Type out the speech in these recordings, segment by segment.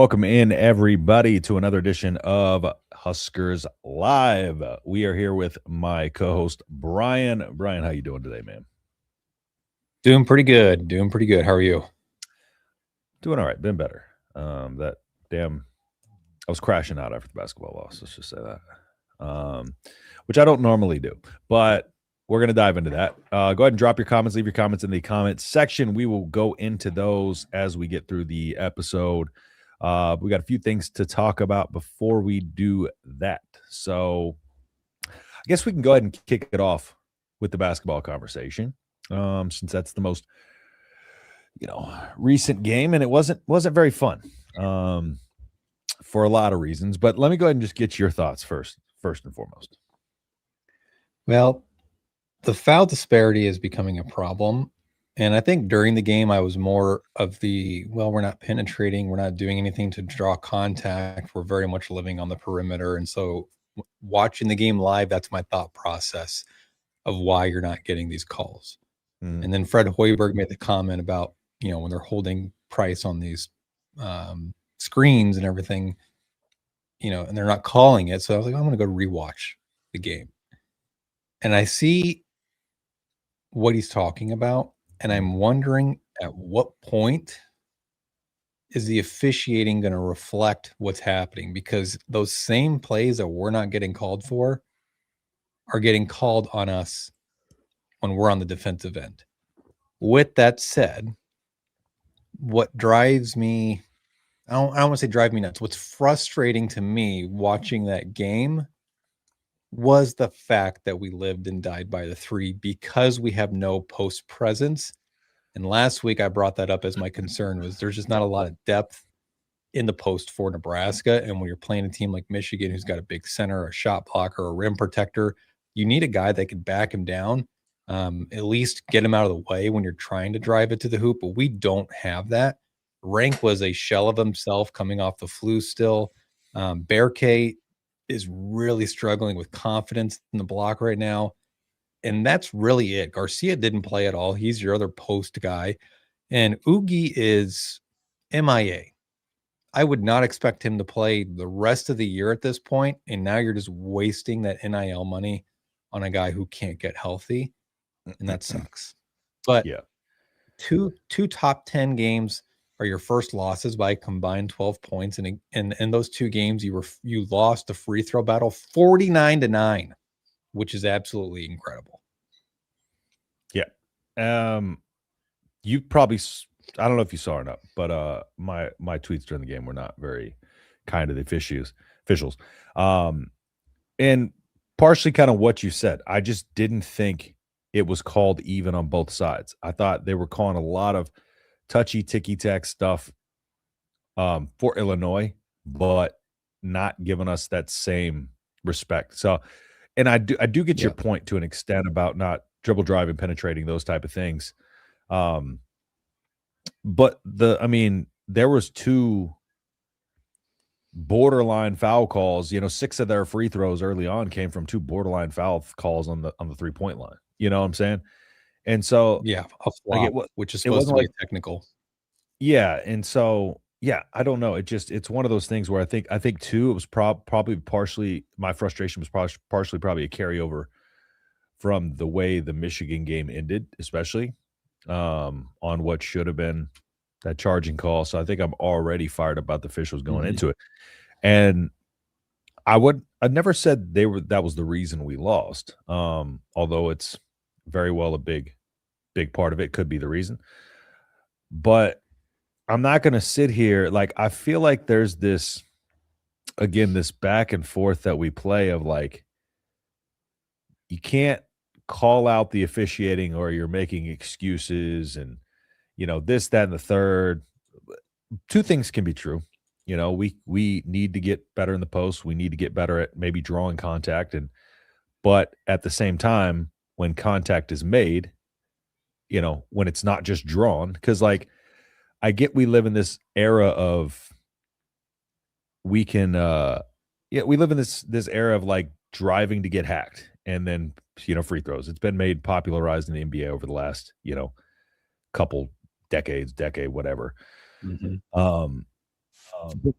Welcome in, everybody, to another edition of Huskers Live. We are here with my co-host, Brian. Brian, how you doing today, man? Doing pretty good. How are you? Doing all right. Been better. I was crashing out after the basketball loss. Let's just say that, which I don't normally do. But we're going to dive into that. Go ahead and drop your comments. Leave your comments in the comments section. We will go into those as we get through the episode. We got a few things to talk about before we do that. So I guess we can go ahead and kick it off with the basketball conversation, since that's the most, recent game, and it wasn't very fun for a lot of reasons. But let me go ahead and just get your thoughts first and foremost. Well, the foul disparity is becoming a problem. And I think during the game, I was more of we're not penetrating. We're not doing anything to draw contact. We're very much living on the perimeter. And so watching the game live, that's my thought process of why you're not getting these calls. And then Fred Hoiberg made the comment about, when they're holding Price on these screens and everything, and they're not calling it. So I was like, I'm going to go rewatch the game. And I see what he's talking about. And I'm wondering at what point is the officiating going to reflect what's happening? Because those same plays that we're not getting called for are getting called on us when we're on the defensive end. With that said, what drives me, I don't want to say drive me nuts. What's frustrating to me watching that game was the fact that we lived and died by the three because we have no post presence. And last week I brought that up as my concern was there's just not a lot of depth in the post for Nebraska. And when you're playing a team like Michigan, who's got a big center, a shot blocker, a rim protector, you need a guy that can back him down, at least get him out of the way when you're trying to drive it to the hoop. But we don't have that. Rank was a shell of himself coming off the flu still. Bear K is really struggling with confidence in the block right now. And that's really it. Garcia didn't play at all. He's your other post guy. And Oogie is MIA. I would not expect him to play the rest of the year at this point. And now you're just wasting that NIL money on a guy who can't get healthy. And that sucks. But yeah, two top 10 games are your first losses by a combined 12 points. And in those two games, you lost the free throw battle 49-9, which is absolutely incredible. Yeah. You probably, I don't know if you saw or not, but my tweets during the game were not very kind to the officials. And partially kind of what you said. I just didn't think it was called even on both sides. I thought they were calling a lot of touchy ticky-tack stuff for Illinois, but not giving us that same respect. So, and I do get your point to an extent about not dribble driving, penetrating, those type of things. But there was two borderline foul calls. 6 of their free throws early on came from 2 borderline foul calls on the 3-point line. You know what I'm saying? And so a flop, which is supposed to be technical. Yeah, and so I don't know. It's one of those things where I think too it was probably partially my frustration was partially probably a carryover from the way the Michigan game ended, especially on what should have been that charging call. So I think I'm already fired about the officials going into it. And I'd never said that was the reason we lost. Although it's very well a big part of it could be the reason. But I'm not going to sit here. Like, I feel like there's this back and forth that we play of like, you can't call out the officiating or you're making excuses and, this, that, and the third. Two things can be true. We need to get better in the post. We need to get better at maybe drawing contact. But at the same time, when contact is made, when it's not just drawn, because like, I get we live in this era of we live in this era of like driving to get hacked and then, free throws. It's been made popularized in the NBA over the last, couple decade, whatever. But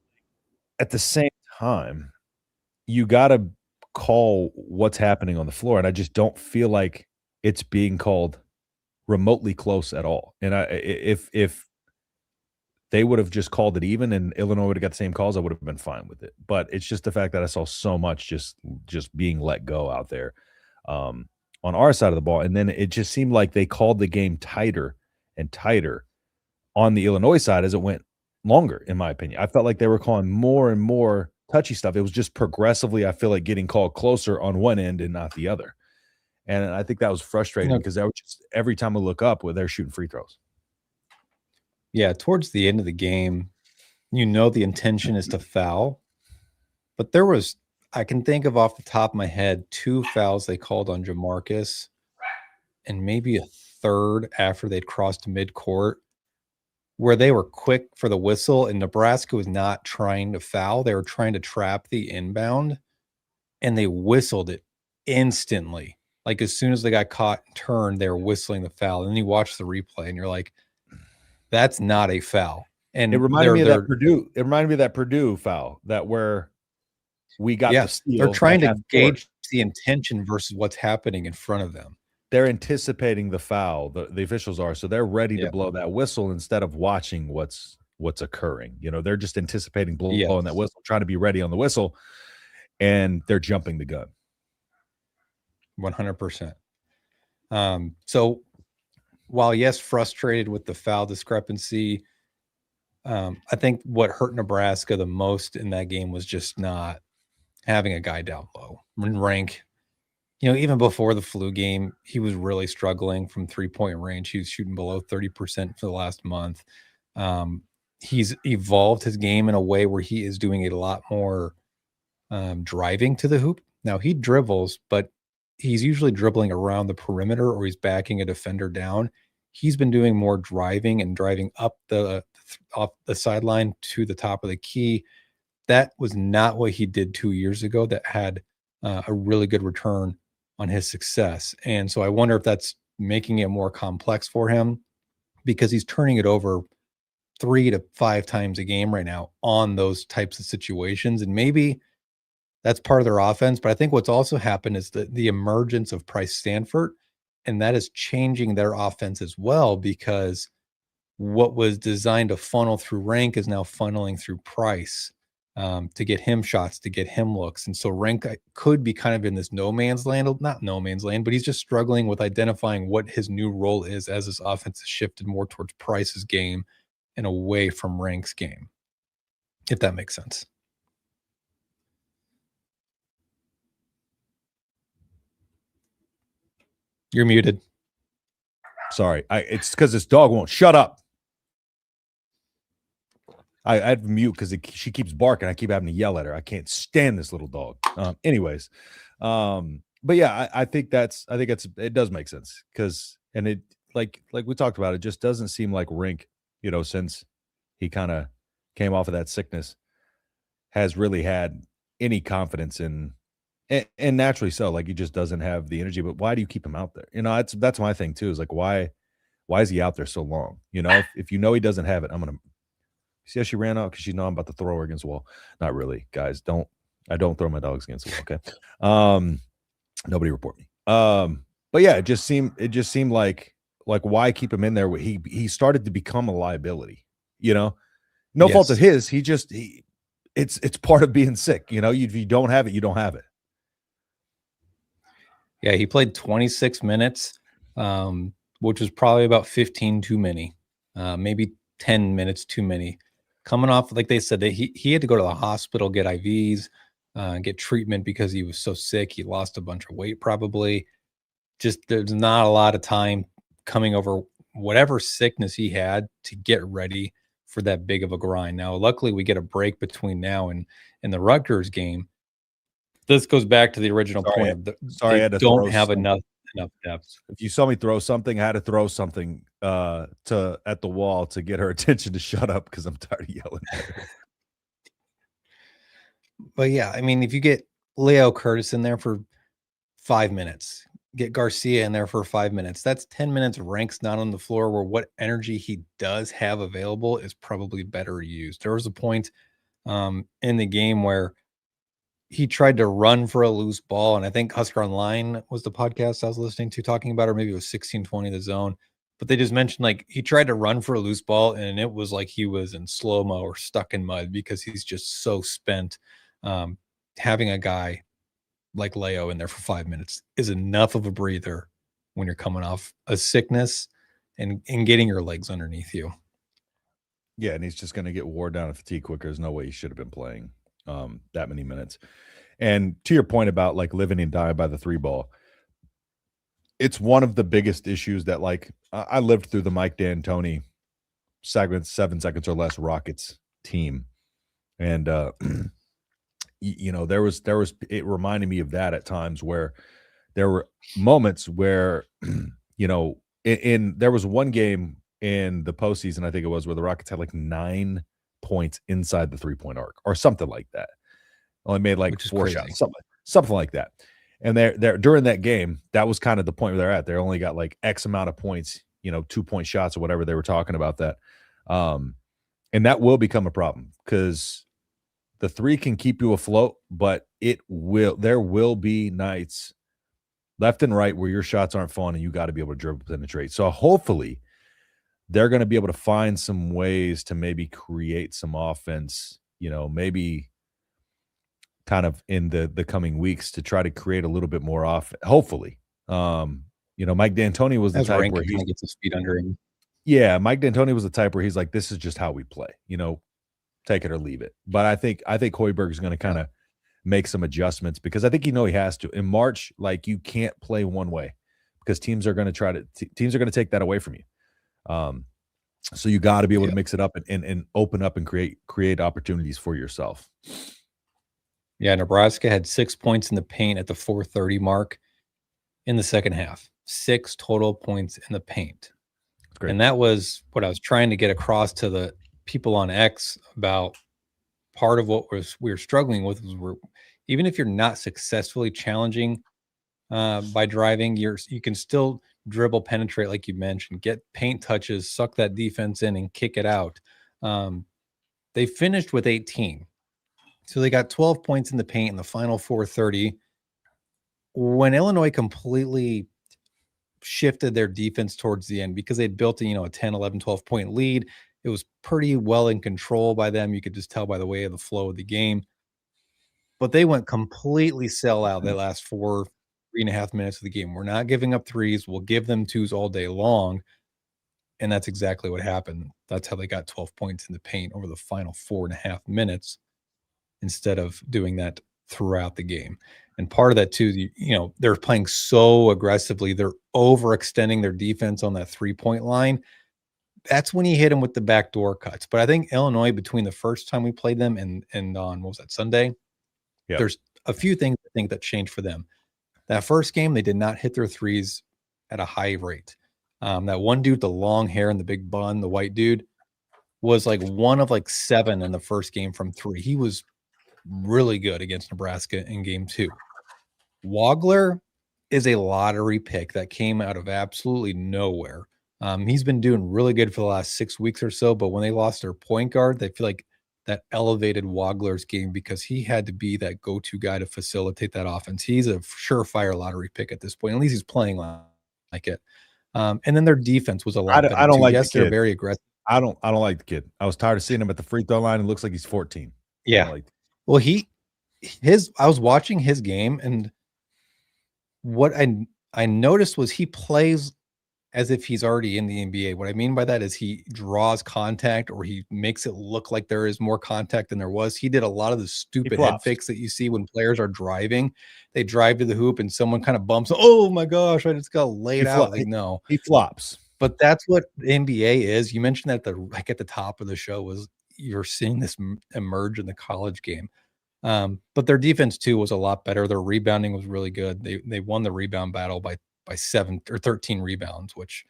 at the same time, you gotta call what's happening on the floor, and I just don't feel like it's being called remotely close at all. And if they would have just called it even and Illinois would have got the same calls, I would have been fine with it. But it's just the fact that I saw so much just being let go out there um, on our side of the ball, and then it just seemed like they called the game tighter and tighter on the Illinois side as it went longer. In my opinion, I felt like they were calling more and more touchy stuff. It was just progressively, I feel like, getting called closer on one end and not the other. And I think that was frustrating because that was just every time I look up, where they're shooting free throws. Yeah, towards the end of the game, the intention is to foul, but there was, I can think of off the top of my head, 2 fouls they called on Jamarcus and maybe a third after they'd crossed midcourt where they were quick for the whistle and Nebraska was not trying to foul. They were trying to trap the inbound and they whistled it instantly. Like as soon as they got caught and turned, they were whistling the foul. And then you watch the replay and you're like, that's not a foul. And it reminded me of that Purdue. It reminded me of that Purdue foul that where we got the steal. They're trying to gauge the intention versus what's happening in front of them. They're anticipating the foul. The officials are, so they're ready to blow that whistle instead of watching what's occurring. They're just anticipating blowing that whistle, trying to be ready on the whistle, and they're jumping the gun. 100%. So while yes, frustrated with the foul discrepancy, I think what hurt Nebraska the most in that game was just not having a guy down low. When Rank, even before the flu game, he was really struggling from 3-point range. He was shooting below 30% for the last month. He's evolved his game in a way where he is doing a lot more driving to the hoop. Now he dribbles, but he's usually dribbling around the perimeter or he's backing a defender down. He's been doing more driving and driving up off the sideline to the top of the key. That was not what he did 2 years ago that had a really good return on his success. And so I wonder if that's making it more complex for him because he's turning it over 3 to 5 times a game right now on those types of situations. And maybe that's part of their offense. But I think what's also happened is the emergence of Price Stanford, and that is changing their offense as well because what was designed to funnel through Rank is now funneling through Price to get him shots, to get him looks. And so Rank could be kind of in this no man's land, not no man's land, but he's just struggling with identifying what his new role is as his offense has shifted more towards Price's game and away from Rank's game, if that makes sense. You're muted. Sorry. It's because this dog won't shut up. I had to mute because she keeps barking. I keep having to yell at her. I can't stand this little dog. Anyways, but yeah, I think it does make sense because it like we talked about, it just doesn't seem like Rink, since he kind of came off of that sickness, has really had any confidence in. And naturally so, like he just doesn't have the energy. But why do you keep him out there? That's my thing too. Is like why is he out there so long? If he doesn't have it, I'm gonna see how she ran out because she know I'm about to throw her against the wall. Not really, guys. I don't throw my dogs against the wall. Okay. Nobody report me. But yeah, it just seemed like why keep him in there? He started to become a liability. No fault of his. It's part of being sick. If you don't have it, you don't have it. Yeah, he played 26 minutes, which was probably about 15 too many, maybe 10 minutes too many. Coming off, like they said, that he had to go to the hospital, get IVs, get treatment because he was so sick. He lost a bunch of weight probably. Just there's not a lot of time coming over whatever sickness he had to get ready for that big of a grind. Now, luckily, we get a break between now and the Rutgers game. This goes back to the original point. I had to don't have enough depth. If you saw me throw something, I had to throw something at the wall to get her attention to shut up because I'm tired of yelling at her. But yeah, I mean, if you get Leo Curtis in there for 5 minutes, get Garcia in there for 5 minutes, that's 10 minutes of Rank's not on the floor where what energy he does have available is probably better used. There was a point in the game where he tried to run for a loose ball. And I think Husker Online was the podcast I was listening to talking about, or maybe it was 1620 The Zone. But they just mentioned like he tried to run for a loose ball and it was like he was in slow-mo or stuck in mud because he's just so spent. Having a guy like Leo in there for 5 minutes is enough of a breather when you're coming off a sickness and getting your legs underneath you. Yeah, and he's just going to get wore down and fatigue quicker. There's no way he should have been playing that many minutes. And to your point about like living and dying by the three ball, it's one of the biggest issues that like I lived through the Mike D'Antoni 7 seconds or less Rockets team. And there was it reminded me of that at times where there were moments where in there was one game in the postseason, I think it was, where the Rockets had like 9 points inside the 3-point arc or something like that. Only made like 4 shots, something like that. And they're during that game, that was kind of the point where they're at. They only got like X amount of points, 2-point shots or whatever they were talking about that. And that will become a problem because the three can keep you afloat, but there will be nights left and right where your shots aren't falling and you got to be able to dribble penetrate. So hopefully they're going to be able to find some ways to maybe create some offense, maybe kind of in the coming weeks to try to create a little bit more off. Hopefully. Mike D'Antoni was the type where he gets his feet under him. Yeah, Mike D'Antoni was the type where he's like, this is just how we play, take it or leave it. But I think Hoiberg is going to kind of make some adjustments because I think he has to. In March, like you can't play one way because teams are going to take that away from you. So you got to be able to mix it up and open up and create opportunities for yourself. Yeah, Nebraska had 6 points in the paint at the 4:30 mark in the second half. 6 total points in the paint. Great. And that was what I was trying to get across to the people on X about. Part of what we were struggling with was even if you're not successfully challenging by driving, you can still dribble, penetrate, like you mentioned, get paint touches, suck that defense in, and kick it out. They finished with 18, so they got 12 points in the paint in the final 4:30. When Illinois completely shifted their defense towards the end because they'd built a 10, 11, 12 point lead. It was pretty well in control by them. You could just tell by the way of the flow of the game. But they went completely sell out the last 3.5 minutes of the game. We're not giving up threes. We'll give them twos all day long. And that's exactly what happened. That's how they got 12 points in the paint over the final 4.5 minutes instead of doing that throughout the game. And part of that too, they're playing so aggressively. They're overextending their defense on that 3-point line. That's when you hit them with the backdoor cuts. But I think Illinois, between the first time we played them and on, what was that, Sunday? Yep. There's a few things I think that changed for them. That first game, they did not hit their threes at a high rate. That one dude, the long hair and the big bun, the white dude, was like 1 of 7 in the first game from 3. He was really good against Nebraska in game 2. Wagler is a lottery pick that came out of absolutely nowhere. He's been doing really good for the last 6 weeks or so, but when they lost their point guard, they feel like that elevated Wagler's game because he had to be that go-to guy to facilitate that offense. He's a surefire lottery pick at this point. At least he's playing like it. And then their defense was a lot better. I don't like yes, the kid. They're very aggressive. I don't like the kid. I was tired of seeing him at the free throw line. It looks like he's 14. Yeah. Well, I was watching his game, and what I noticed was he plays as if he's already in the NBA. What I mean by that is he draws contact, or he makes it look like there is more contact than there was. He did a lot of the stupid head fakes that you see when players are driving. They drive to the hoop and someone kind of bumps. Oh my gosh, I just got laid out. No, he flops. But that's what the NBA is. You mentioned that at the top of the show was you're seeing this emerge in the college game. But their defense too was a lot better. Their rebounding was really good. They won the rebound battle by 7 or 13 rebounds, which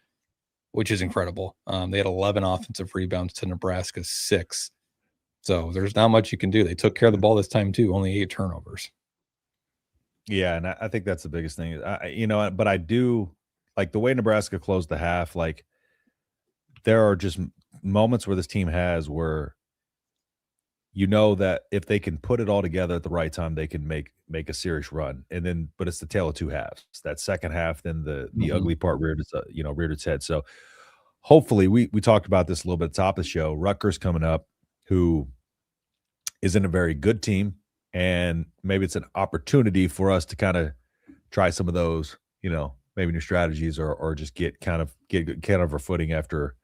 is incredible. They had 11 offensive rebounds to Nebraska's 6. So there's not much you can do. They took care of the ball this time too, only 8 turnovers. Yeah, and I think that's the biggest thing. But I do like the way Nebraska closed the half. Like there are just moments where this team has where you know that if they can put it all together at the right time, they can make a serious run. And then, but it's the tale of two halves. That second half, then the Mhm. ugly part reared its head. So hopefully, we talked about this a little bit at the top of the show. Rutgers coming up, who isn't a very good team, and maybe it's an opportunity for us to kind of try some of those, maybe new strategies or just get kind of our footing after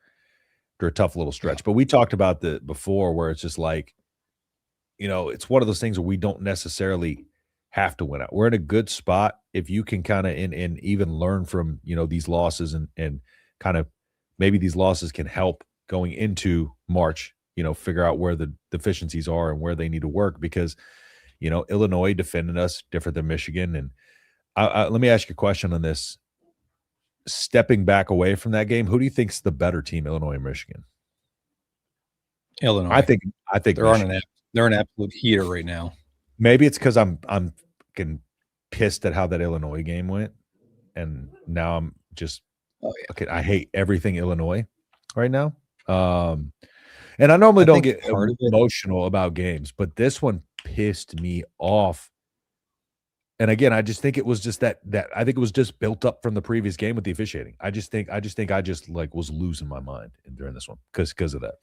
a tough little Yeah. stretch. But we talked about the before where it's just like, it's one of those things where we don't necessarily have to win out. We're in a good spot if you can kind of and even learn from these losses and kind of maybe these losses can help going into March. Figure out where the deficiencies are and where they need to work because Illinois defended us different than Michigan. And let me ask you a question on this. Stepping back away from that game, who do you think's the better team, Illinois or Michigan? I Illinois. think I think Michigan. They're an absolute heater right now. Maybe it's because I'm getting pissed at how that Illinois game went, and now I'm just okay. I hate everything Illinois right now. And I normally don't get emotional about games, but this one pissed me off. And again, I just think it was just that I think it was just built up from the previous game with the officiating. I just think I like was losing my mind during this one because of that.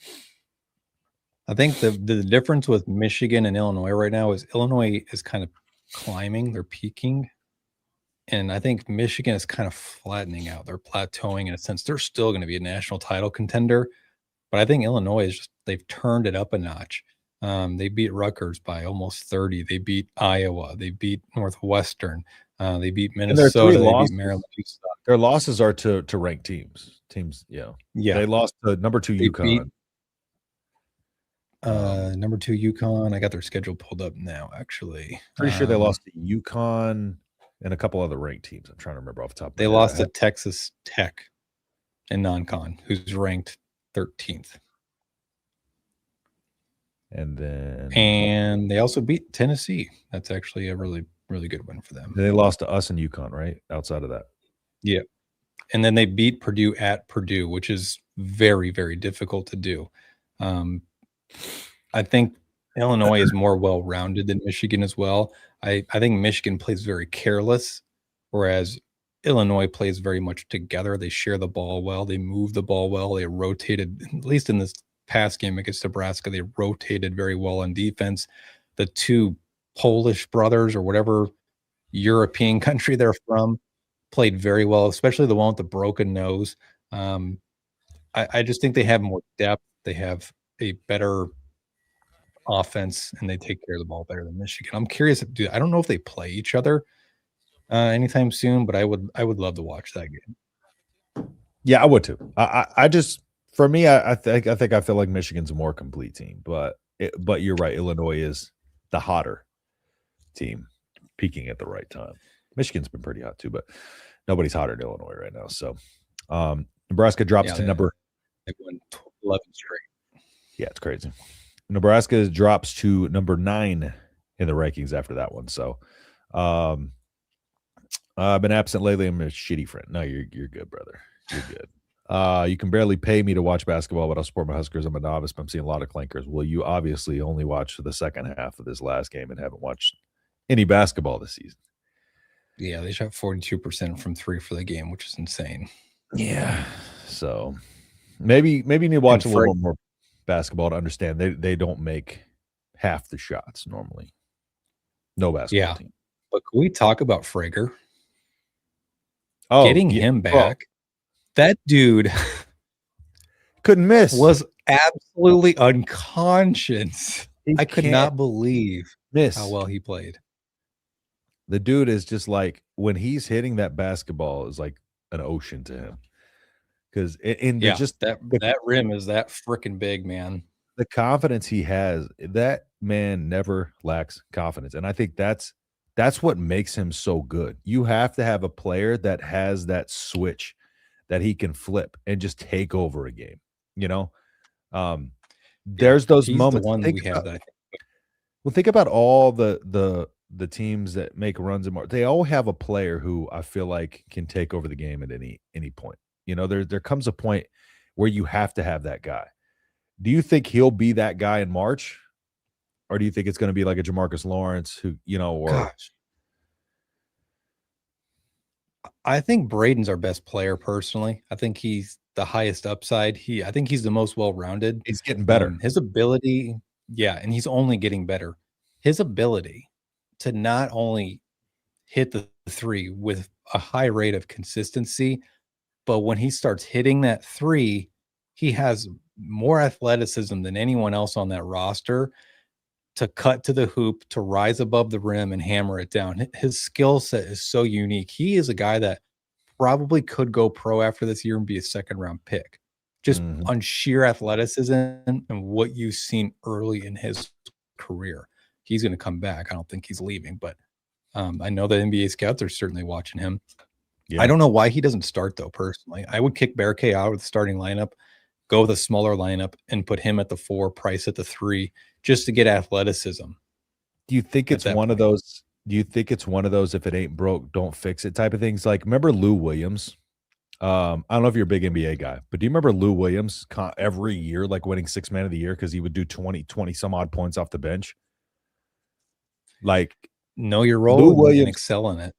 I think the difference with Michigan and Illinois right now is Illinois is kind of climbing, they're peaking. And I think Michigan is kind of flattening out. They're plateauing in a sense. They're still going to be a national title contender. But I think Illinois is they've turned it up a notch. They beat Rutgers by almost 30. They beat Iowa. They beat Northwestern. They beat Minnesota. They beat Maryland. Their losses are to ranked teams. Yeah. They lost to number 2 UConn. Number 2 UConn. I got their schedule pulled up now, actually. Pretty sure they lost to UConn and a couple other ranked teams. I'm trying to remember off the top of my head. They lost to Texas Tech in non-con, who's ranked 13th. And they also beat Tennessee. That's actually a really, really good win for them. They lost to us and UConn, right? Outside of that. Yeah. And then they beat Purdue at Purdue, which is very, very difficult to do. I think Illinois is more well-rounded than Michigan as well. I think Michigan plays very careless, whereas Illinois plays very much together. They share the ball well. They move the ball well. They rotated, at least in this past game against Nebraska, they rotated very well on defense. The two Polish brothers or whatever European country they're from played very well, especially the one with the broken nose. I just think they have more depth. They have a better offense, and they take care of the ball better than Michigan. I'm curious. I don't know if they play each other anytime soon, but I would love to watch that game. Yeah, I would too. I just, for me, I think I feel like Michigan's a more complete team, but you're right. Illinois is the hotter team, peaking at the right time. Michigan's been pretty hot too, but nobody's hotter than Illinois right now. So Nebraska drops to number. They won 11 straight. Yeah, it's crazy. Nebraska drops to number 9 in the rankings after that one. So I've been absent lately. I'm a shitty friend. No, you're good, brother. You're good. You can barely pay me to watch basketball, but I'll support my Huskers. I'm a novice, but I'm seeing a lot of clankers. Well, you obviously only watched the second half of this last game and haven't watched any basketball this season. Yeah, they shot 42% from 3 for the game, which is insane. Yeah. So maybe you need to watch a little more basketball to understand they don't make half the shots normally. No basketball team. But can we talk about Frager? Getting him back. That dude couldn't miss. Was absolutely unconscious. I could not believe how well he played. The dude is just like, when he's hitting that basketball is like an ocean to him. Because just that rim is that freaking big, man. The confidence he has, that man never lacks confidence. And I think that's what makes him so good. You have to have a player that has that switch that he can flip and just take over a game. There's those moments. The one we have that. Well, think about all the teams that make runs and more. They all have a player who I feel like can take over the game at any point. There comes a point where you have to have that guy. Do you think he'll be that guy in March? or do you think it's going to be like a Jamarcus Lawrence who, or Gosh, I think Braden's our best player personally. I think he's the highest upside. I think he's the most well-rounded. he's getting better? His ability, yeah, and he's only getting better. His ability to not only hit the three with a high rate of consistency, but when he starts hitting that three, he has more athleticism than anyone else on that roster to cut to the hoop, to rise above the rim and hammer it down. His skill set is so unique. He is a guy that probably could go pro after this year and be a second round pick, just Mhm. on sheer athleticism and what you've seen early in his career. He's going to come back. I don't think he's leaving, but I know the NBA scouts are certainly watching him. Yeah. I don't know why he doesn't start though. Personally, I would kick Bearcay out of the starting lineup, go with a smaller lineup, and put him at the 4, Price at the 3, just to get athleticism. Do you think it's one of those? Do you think it's one of those if it ain't broke, don't fix it type of things? Like, remember Lou Williams? I don't know if you're a big NBA guy, but do you remember Lou Williams every year, like winning 6 man of the year because he would do 20 some odd points off the bench? Like, know your Lou role and Williams, excel in it.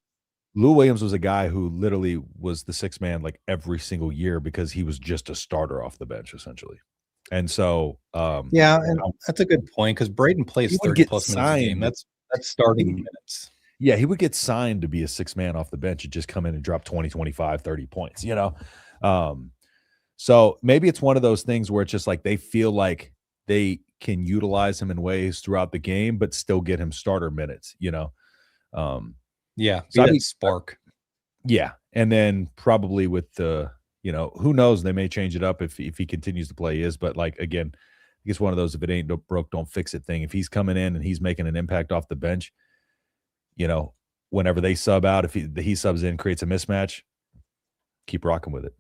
Lou Williams was a guy who literally was the 6 man like every single year because he was just a starter off the bench essentially. And so, Yeah, and that's a good point because Braden plays 30 plus minutes a game. That's starting minutes. Yeah, he would get signed to be a 6 man off the bench and just come in and drop 20, 25, 30 points, So maybe it's one of those things where it's just like they feel like they can utilize him in ways throughout the game, but still get him starter minutes, Yeah, so that spark. Yeah, and then probably with the, who knows, they may change it up if he continues to play but like, again, I guess one of those if it ain't broke, don't fix it thing. If he's coming in and he's making an impact off the bench, whenever they sub out, if he subs in, creates a mismatch, keep rocking with it.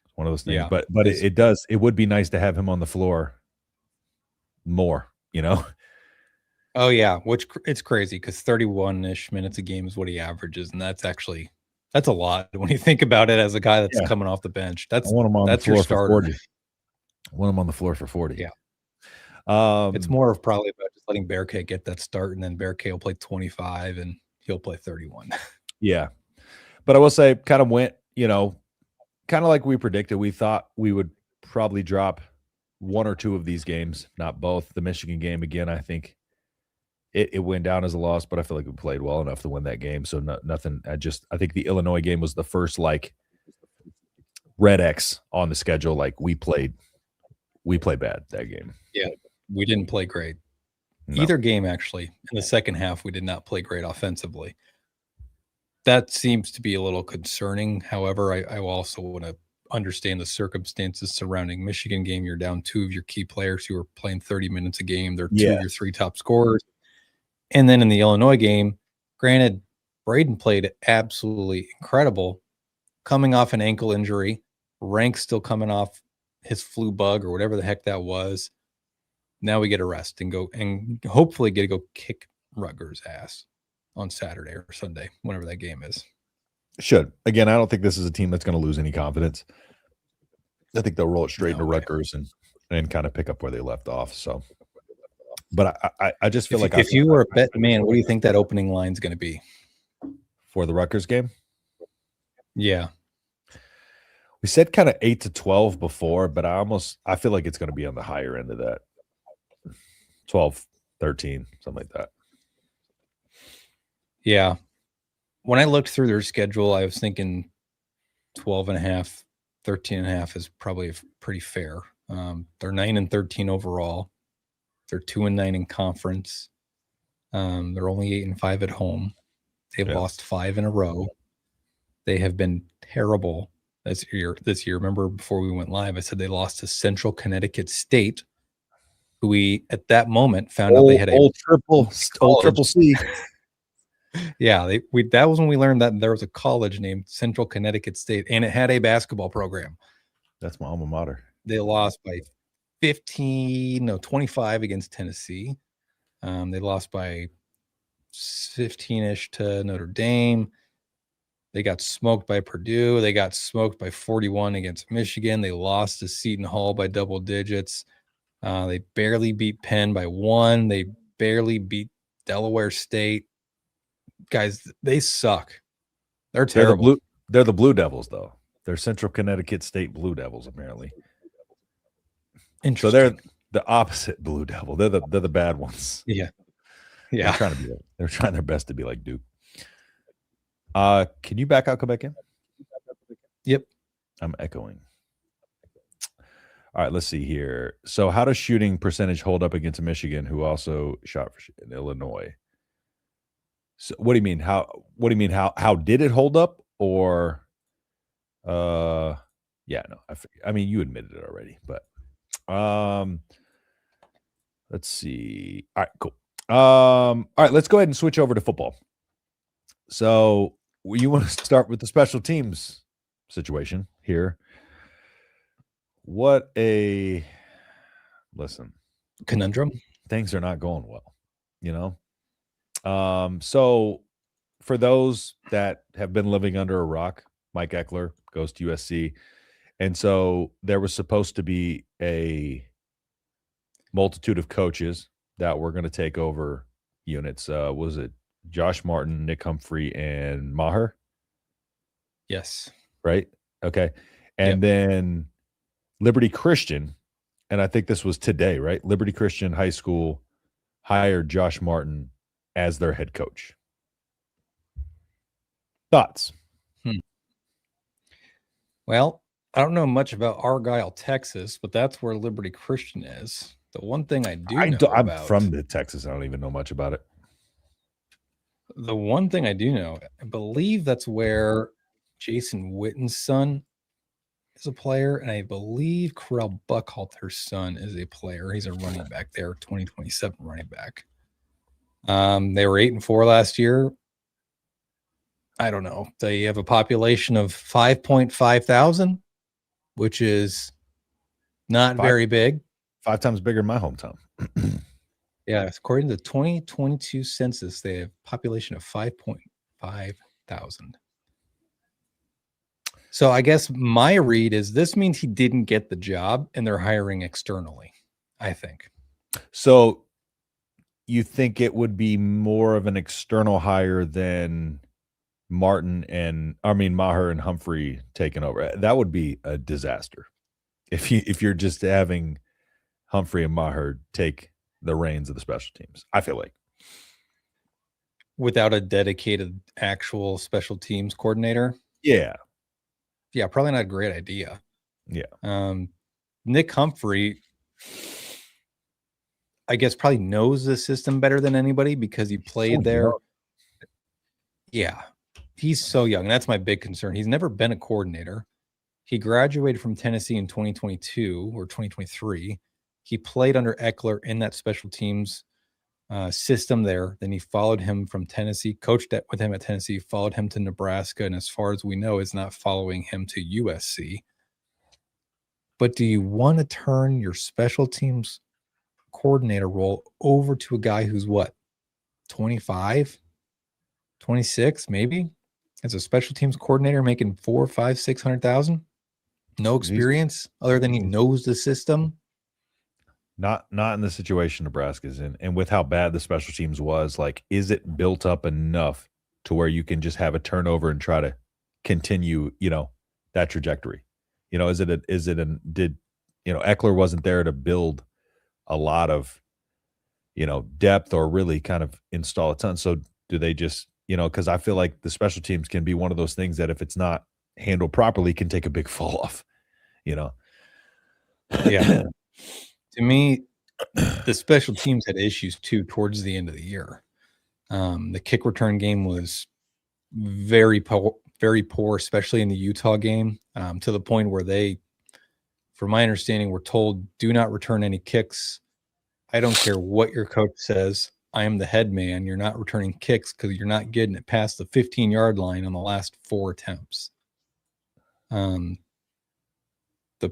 It's one of those things. Yeah, but it would be nice to have him on the floor more, Oh yeah, which it's crazy because 31-ish minutes a game is what he averages, and that's a lot when you think about it as a guy that's coming off the bench. I want him on the floor for 40. I want him on the floor for 40. Yeah. It's more of probably about just letting Bearcay get that start, and then Bearcay will play 25 and he'll play 31. Yeah. But I will say kind of went, kind of like we predicted. We thought we would probably drop 1 or 2 of these games, not both. The Michigan game, again, I think it went down as a loss, but I feel like we played well enough to win that game. So nothing. I think the Illinois game was the first like red X on the schedule. Like we played bad that game. Yeah, we didn't play great. No. Either game, actually. In the second half, we did not play great offensively. That seems to be a little concerning. However, I also want to understand the circumstances surrounding Michigan game. You're down 2 of your key players who are playing 30 minutes a game. They're 2 of your 3 top scorers. And then in the Illinois game, granted, Braden played absolutely incredible, coming off an ankle injury. Rank's still coming off his flu bug or whatever the heck that was. Now we get a rest and go and hopefully get to go kick Rutgers' ass on Saturday or Sunday, whenever that game is. Should. Again, I don't think this is a team that's going to lose any confidence. I think they'll roll it straight into Rutgers and kind of pick up where they left off. So, but I just feel if you were a bet man, what do you think that opening line is going to be for the Rutgers game? Yeah. We said kind of 8 to 12 before, but I feel like it's going to be on the higher end of that. 12, 13, something like that. Yeah. When I looked through their schedule, I was thinking 12 and a half, 13 and a half is probably pretty fair. They're 9 and 13 overall. They're 2 and 9 in conference. They're only 8 and 5 at home. They've lost 5 in a row. They have been terrible this year. Remember before we went live, I said they lost to Central Connecticut State, who we at that moment found out they had old triple C. Yeah, that was when we learned that there was a college named Central Connecticut State, and it had a basketball program. That's my alma mater. They lost by 25 against Tennessee. They lost by 15-ish to Notre Dame. They got smoked by Purdue. They got smoked by 41 against Michigan. They lost to Seton Hall by double digits. They barely beat Penn by 1. They barely beat Delaware State. Guys, they suck. They're They're the terrible. Blue Devils, though. They're Central Connecticut State Blue Devils, apparently. So Interesting. they're the opposite Blue Devil. They're the bad ones. Yeah. They're trying their best to be like Duke. Can you back out, come back in? Yep. I'm echoing. All right, let's see here. So how does shooting percentage hold up against Michigan, who also shot in Illinois? So what do you mean? How did it hold up? Or yeah, no, I mean, you admitted it already, but let's see. All right, cool. All right, let's go ahead and switch over to football. So you want to start with the special teams situation here. What a conundrum. Things are not going well, you know? So for those that have been living under a rock, Mike Ekeler goes to USC. And so there was supposed to be a multitude of coaches that were going to take over units. Was it Josh Martin, Nick Humphrey, and Maher? Yes. Right? Okay. And then Liberty Christian, and I think this was today, right? Liberty Christian High School hired Josh Martin as their head coach. Thoughts? Well, I don't know much about Argyle, Texas, but that's where Liberty Christian is. The one thing I do know I'm about, from the Texas. I don't even know much about it. the one thing I do know, I believe that's where Jason Witten's son is a player, and I believe Corral Buckhalter's son is a player. He's a running back there, 2027 running back. They were 8-4 last year. I don't know. They have a population of 5.5 thousand, which is not very big. 5 times bigger than my hometown. Yeah, according to the 2022 census, they have a population of 5.5 thousand. So I guess my read is this means he didn't get the job and they're hiring externally, I think. So you think it would be more of an external hire than Maher and Humphrey taking over? That would be a disaster if you're just having Humphrey and Maher take the reins of the special teams, I feel like. Without a dedicated actual special teams coordinator? Yeah. Yeah, probably not a great idea. Yeah. Nick Humphrey, I guess, probably knows the system better than anybody because he played there. Young. Yeah. He's so young. That's my big concern. He's never been a coordinator. He graduated from Tennessee in 2022 or 2023. He played under Ekeler in that special teams system there. Then he followed him from Tennessee, coached with him at Tennessee, followed him to Nebraska, and as far as we know, is not following him to USC. But do you want to turn your special teams coordinator role over to a guy who's what, 25, 26, maybe, as a special teams coordinator, making 4, 5, 600,000? No experience other than he knows the system. Not in the situation Nebraska's in, and with how bad the special teams was. Like, is it built up enough to where you can just have a turnover and try to continue, that trajectory? Did Ekeler wasn't there to build a lot of, depth or really kind of install a ton. So do they just, because I feel like the special teams can be one of those things that if it's not handled properly can take a big fall off, Yeah. To me, the special teams had issues too towards the end of the year. The kick return game was very poor, especially in the Utah game, to the point where they, from my understanding, were told, do not return any kicks. I don't care what your coach says. I am the head man. You're not returning kicks because you're not getting it past the 15-yard line on the last 4 attempts. The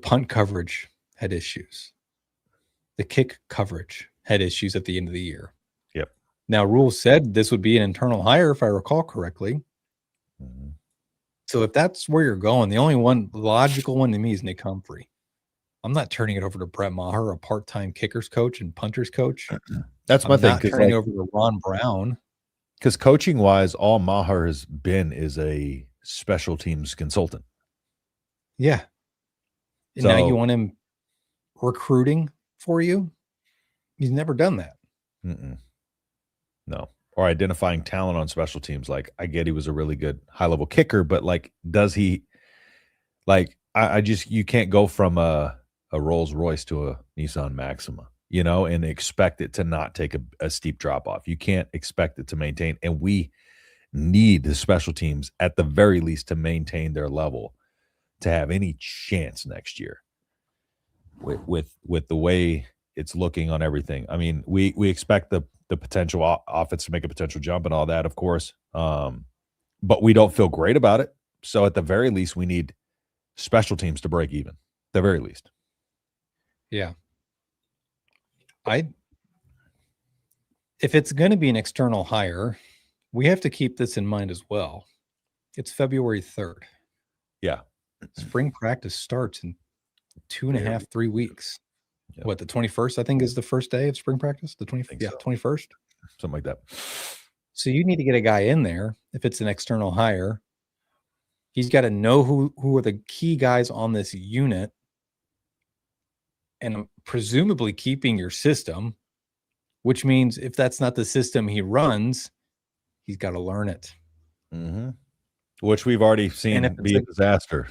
punt coverage had issues. The kick coverage had issues at the end of the year. Yep. Now, Rule said this would be an internal hire, if I recall correctly. Mm-hmm. So if that's where you're going, the only logical one to me is Nick Humphrey. I'm not turning it over to Brett Maher, a part-time kickers coach and punters coach. That's my I'm thing, not turning over to Ron Brown. because coaching wise, all Maher has been is a special teams consultant. Yeah. And now you want him recruiting for you? He's never done that. No. Or identifying talent on special teams. Like, I get he was a really good high level kicker, but like, does he like I just you can't go from a Rolls Royce to a Nissan Maxima, and expect it to not take a steep drop off. You can't expect it to maintain. And we need the special teams at the very least to maintain their level to have any chance next year with the way it's looking on everything. I mean, we expect the potential offense to make a potential jump and all that, of course. But we don't feel great about it. So at the very least, we need special teams to break even. At the very least. Yeah. If it's going to be an external hire, we have to keep this in mind as well. It's February 3rd. Yeah. Spring practice starts in 2.5, 3 weeks. Yep. What, the 21st, I think, is the first day of spring practice? The 21st? Something like that. So you need to get a guy in there if it's an external hire. He's got to know who are the key guys on this unit and presumably keeping your system, which means if that's not the system he runs, he's got to learn it. Mm-hmm. Which we've already seen be a disaster.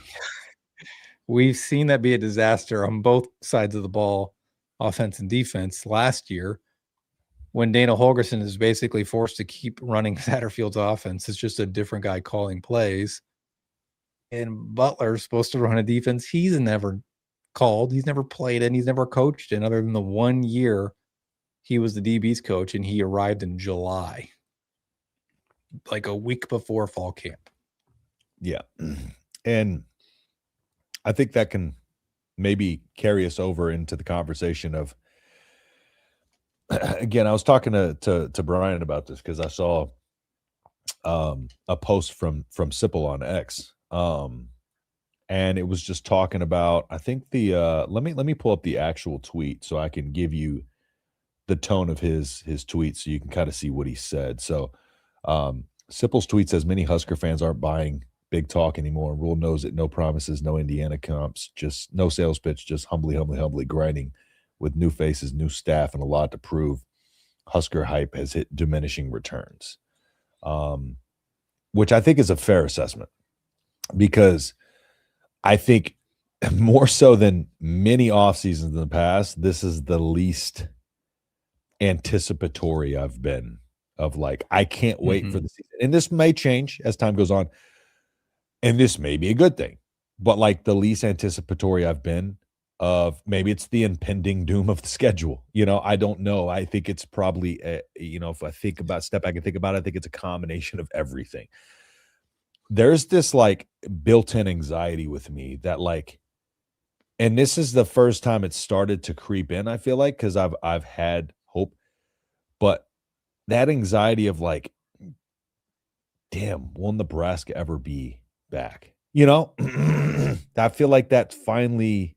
We've seen that be a disaster on both sides of the ball, offense and defense, last year when Dana Holgorsen is basically forced to keep running Satterfield's offense. It's just a different guy calling plays. And Butler's supposed to run a defense he's never called. He's never played in. He's never coached in, other than the 1 year he was the DB's coach, and he arrived in July, like a week before fall camp. Yeah. And I think that can maybe carry us over into the conversation of, again, I was talking to Brian about this because I saw a post from Sipple on X. And it was just talking about, I think let me pull up the actual tweet so I can give you the tone of his tweet so you can kind of see what he said. So Sipple's tweet says many Husker fans aren't buying big talk anymore. Rule knows it. No promises, no Indiana comps, just no sales pitch, just humbly grinding with new faces, new staff, and a lot to prove. Husker hype has hit diminishing returns, which I think is a fair assessment, because I think more so than many off seasons in the past, this is the least anticipatory I've been of, like, I can't wait for the season. And this may change as time goes on, and this may be a good thing, but like the least anticipatory I've been of, maybe it's the impending doom of the schedule. I don't know. I think it's probably, if I step back and think about it, I think it's a combination of everything. There's this like built-in anxiety with me that, like, and this is the first time it's started to creep in, I feel like, because I've had hope, but that anxiety of like, damn, will Nebraska ever be back? I feel like that's finally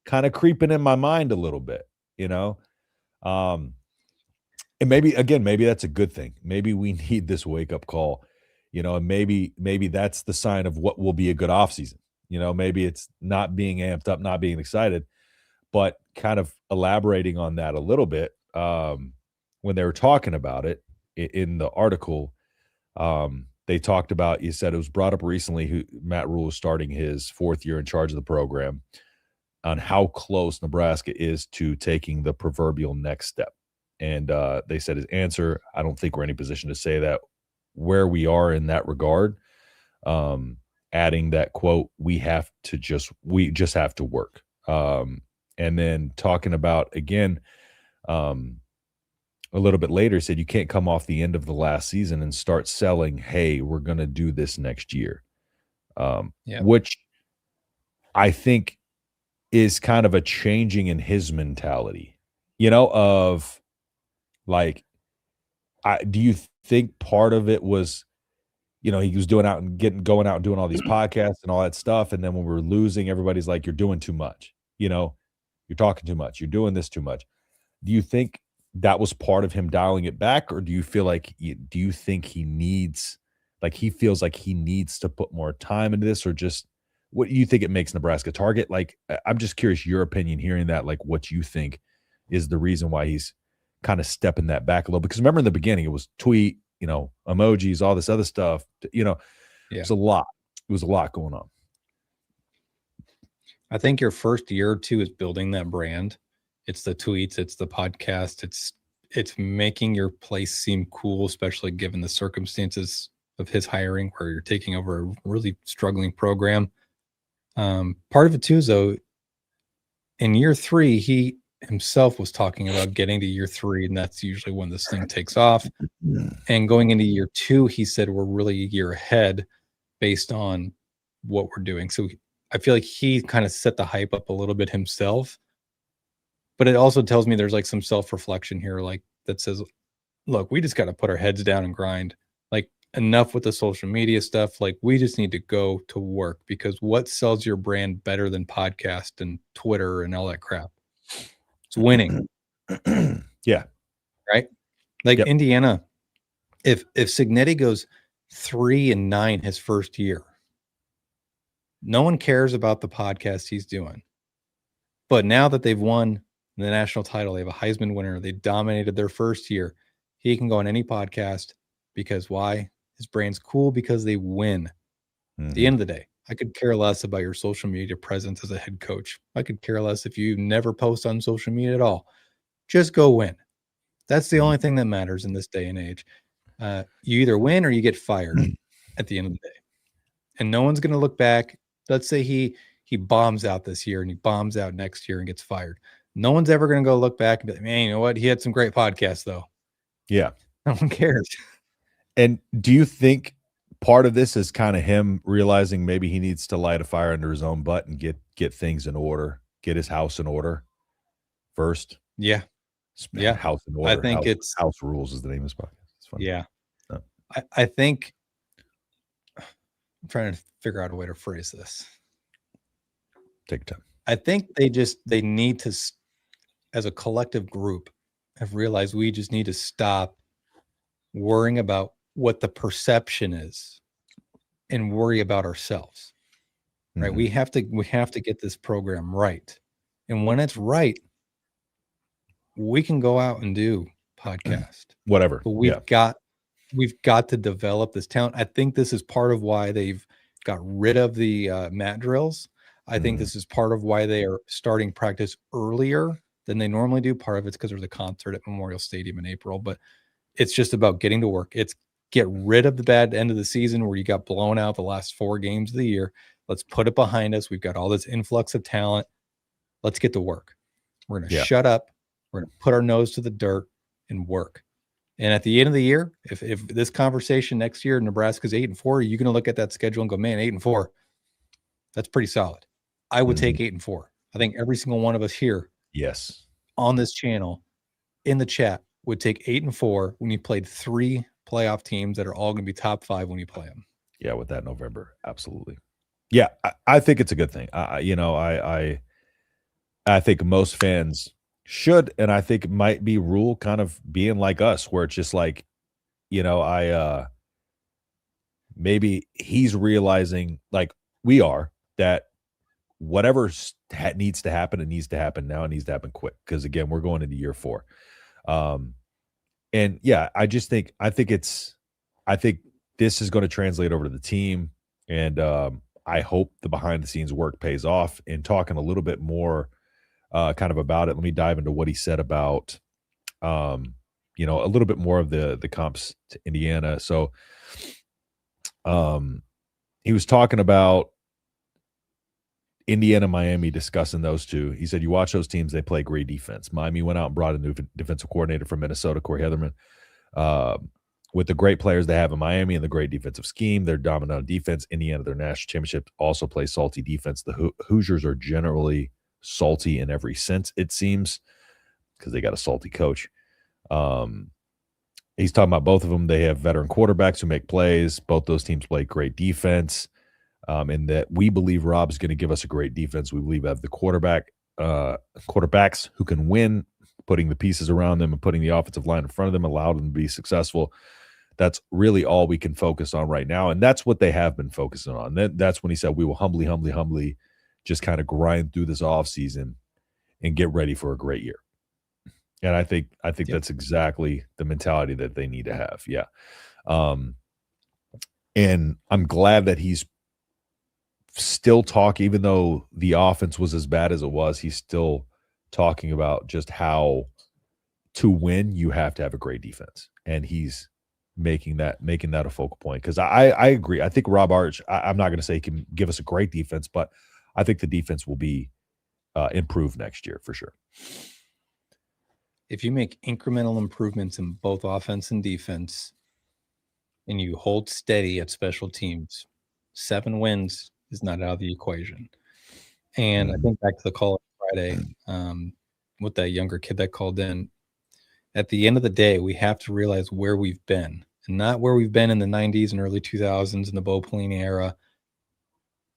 kind of creeping in my mind a little bit, and maybe that's a good thing. Maybe we need this wake-up call, and maybe that's the sign of what will be a good offseason. Maybe it's not being amped up, not being excited, but kind of elaborating on that a little bit. When they were talking about it in the article, they talked about, you said it was brought up recently, Matt Rule is starting his 4th year in charge of the program, on how close Nebraska is to taking the proverbial next step. And they said his answer, I don't think we're in any position to say that where we are in that regard, adding that quote, we just have to work. And then talking about, again, a little bit later, said you can't come off the end of the last season and start selling, hey, we're going to do this next year, which I think is kind of a changing in his mentality, of like, do you think part of it was, he was going out and doing all these podcasts and all that stuff. And then when we're losing, everybody's like, you're doing too much, you're talking too much, you're doing this too much. Do you think that was part of him dialing it back, or do you feel like do you think he needs, like he feels like he needs to put more time into this, or just what do you think it makes Nebraska target? Like, I'm just curious your opinion hearing that, like what you think is the reason why he's kind of stepping that back a little. Because remember in the beginning, it was tweet, emojis, all this other stuff. It was a lot. It was a lot going on. I think your first year or two is building that brand. It's the tweets, it's the podcast, it's making your place seem cool, especially given the circumstances of his hiring, where you're taking over a really struggling program. Part of it too is, though, in year 3, he himself was talking about getting to year 3, and that's usually when this thing takes off. And going into year 2, he said we're really a year ahead based on what we're doing. So I feel like he kind of set the hype up a little bit himself. But it also tells me there's like some self-reflection here, like that says, look, we just got to put our heads down and grind. Like, enough with the social media stuff. Like, we just need to go to work, because what sells your brand better than podcast and Twitter and all that crap? It's winning. Yeah. Right. Like, Indiana, if Signetti goes 3-9 his first year, no one cares about the podcast he's doing. But now that they've won the national title, they have a Heisman winner, they dominated their first year, he can go on any podcast. Because why? His brand's cool, because they win. At the end of the day, I could care less about your social media presence as a head coach. I could care less if you never post on social media at all. Just go win. That's the only thing that matters in this day and age. You either win or you get fired at the end of the day. And no one's going to look back. Let's say he bombs out this year and he bombs out next year and gets fired. No one's ever going to go look back and be like, man, you know what? He had some great podcasts, though. Yeah. No one cares. And do you think part of this is kind of him realizing maybe he needs to light a fire under his own butt and get things in order, get his house in order first? Yeah. Yeah. House in order. I think it's House Rules is the name of this podcast. It's funny. Yeah. Oh. I think I'm trying to figure out a way to phrase this. Take your time. I think they need to, as a collective group, have realized we just need to stop worrying about what the perception is and worry about ourselves. Right? We have to get this program right. And when it's right, we can go out and do podcast. Whatever. But we've got to develop this talent. I think this is part of why they've got rid of the mat drills. I think this is part of why they are starting practice earlier than they normally do. Part of it's because there's a concert at Memorial Stadium in April, but it's just about getting to work. It's get rid of the bad end of the season where you got blown out the last 4 games of the year. Let's put it behind us. We've got all this influx of talent. Let's get to work. We're going to shut up. We're going to put our nose to the dirt and work. And at the end of the year, if this conversation next year, Nebraska's 8-4, you're going to look at that schedule and go, man, 8-4, that's pretty solid. I would take 8-4. I think every single one of us here, on this channel, in the chat, would take 8-4 when you played 3 playoff teams that are all going to be top 5 when you play them. Yeah, with that November, absolutely. Yeah, I think it's a good thing. I think most fans should, and I think it might be Rule kind of being like us, where it's just like, maybe he's realizing, like we are, that whatever needs to happen, it needs to happen now. It needs to happen quick, because again, we're going into year 4. And yeah, I think this is going to translate over to the team, and I hope the behind the scenes work pays off. And talking a little bit more kind of about it, let me dive into what he said about a little bit more of the comps to Indiana. So he was talking about Indiana, Miami, discussing those two. He said, you watch those teams, they play great defense. Miami went out and brought a new defensive coordinator from Minnesota, Corey Heatherman. With the great players they have in Miami and the great defensive scheme, they're dominant on defense. Indiana, their national championship, also plays salty defense. The Hoosiers are generally salty in every sense, it seems, because they got a salty coach. He's talking about both of them. They have veteran quarterbacks who make plays. Both those teams play great defense. And that we believe Rob's going to give us a great defense. We believe we have the quarterbacks who can win putting the pieces around them and putting the offensive line in front of them allowed them to be successful. That's really all we can focus on right now, and that's what they have been focusing on. That's when he said, we will humbly just kind of grind through this offseason and get ready for a great year. And I think that's exactly the mentality that they need to have. Yeah. And I'm glad that he's still talking, even though the offense was as bad as it was, he's still talking about just how to win, you have to have a great defense. And he's making that a focal point. Because I agree. I think Rob Arch, I'm not going to say he can give us a great defense, but I think the defense will be improved next year for sure. If you make incremental improvements in both offense and defense, and you hold steady at special teams, 7 wins is not out of the equation. And I think back to the call on Friday with that younger kid that called in. At the end of the day, we have to realize where we've been, and not where we've been in the 90s and early 2000s in the Bo Pelini era.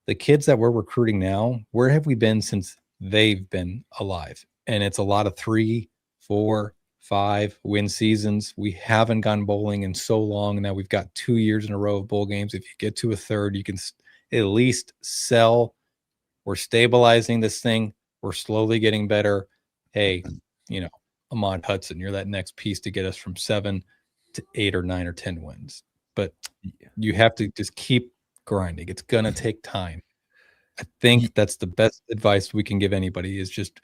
The kids that we're recruiting now, where have we been since they've been alive? And it's a lot of 3, 4, 5 win seasons. We haven't gone bowling in so long. Now we've got 2 years in a row of bowl games. If you get to a third, you can at least sell. We're stabilizing this thing. We're slowly getting better. Hey, Ahmad Hudson, you're that next piece to get us from 7 to 8 or 9 or 10 wins. But you have to just keep grinding. It's going to take time. I think that's the best advice we can give anybody is just,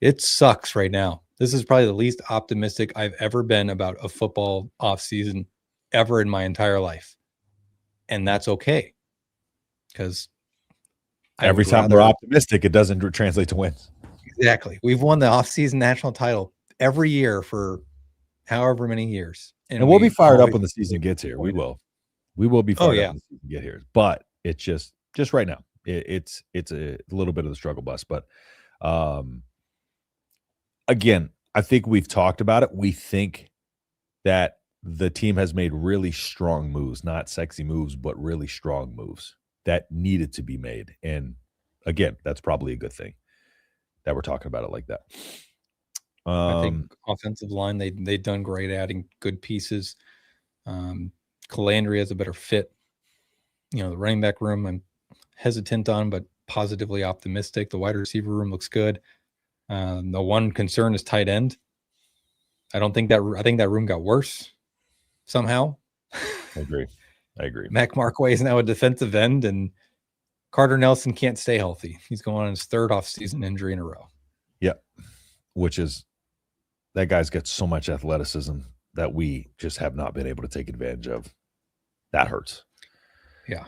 it sucks right now. This is probably the least optimistic I've ever been about a football offseason ever in my entire life. And that's okay. Because every time we're optimistic, it doesn't translate to wins. Exactly. We've won the offseason national title every year for however many years. And we'll be fired up when the season gets here. We will. We will be fired up when the season gets here. But it's just right now. It's a little bit of the struggle bus. But again, I think we've talked about it. We think that the team has made really strong moves, not sexy moves, but really strong moves that needed to be made. And again, that's probably a good thing that we're talking about it like that. I think offensive line, they've done great adding good pieces. Calandry has a better fit. The running back room I'm hesitant on, but positively optimistic. The wide receiver room looks good. The one concern is tight end. I think that room got worse somehow. I agree. Mac Markway is now a defensive end, and Carter Nelson can't stay healthy. He's going on his 3rd off-season injury in a row. Yeah, which is that guy's got so much athleticism that we just have not been able to take advantage of. That hurts. Yeah.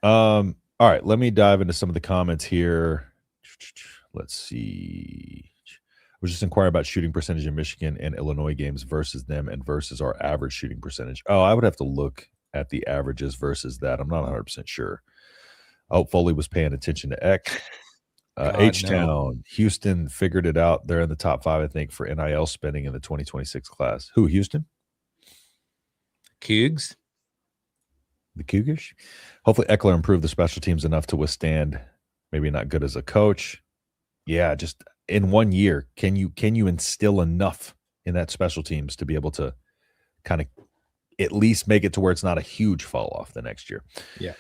All right, let me dive into some of the comments here. Let's see. We're just inquiring about shooting percentage in Michigan and Illinois games versus them and versus our average shooting percentage. Oh, I would have to look at the averages versus that. I'm not 100% sure. I hope Foley was paying attention to Eck. H-Town, no. Houston figured it out. They're in the top 5, I think, for NIL spending in the 2026 class. Who, Houston? Cougs. The Cougars? Hopefully Ekeler improved the special teams enough to withstand. Maybe not good as a coach. Yeah, just in 1 year, can you instill enough in that special teams to be able to kind of at least make it to where it's not a huge fall off the next year? Yeah.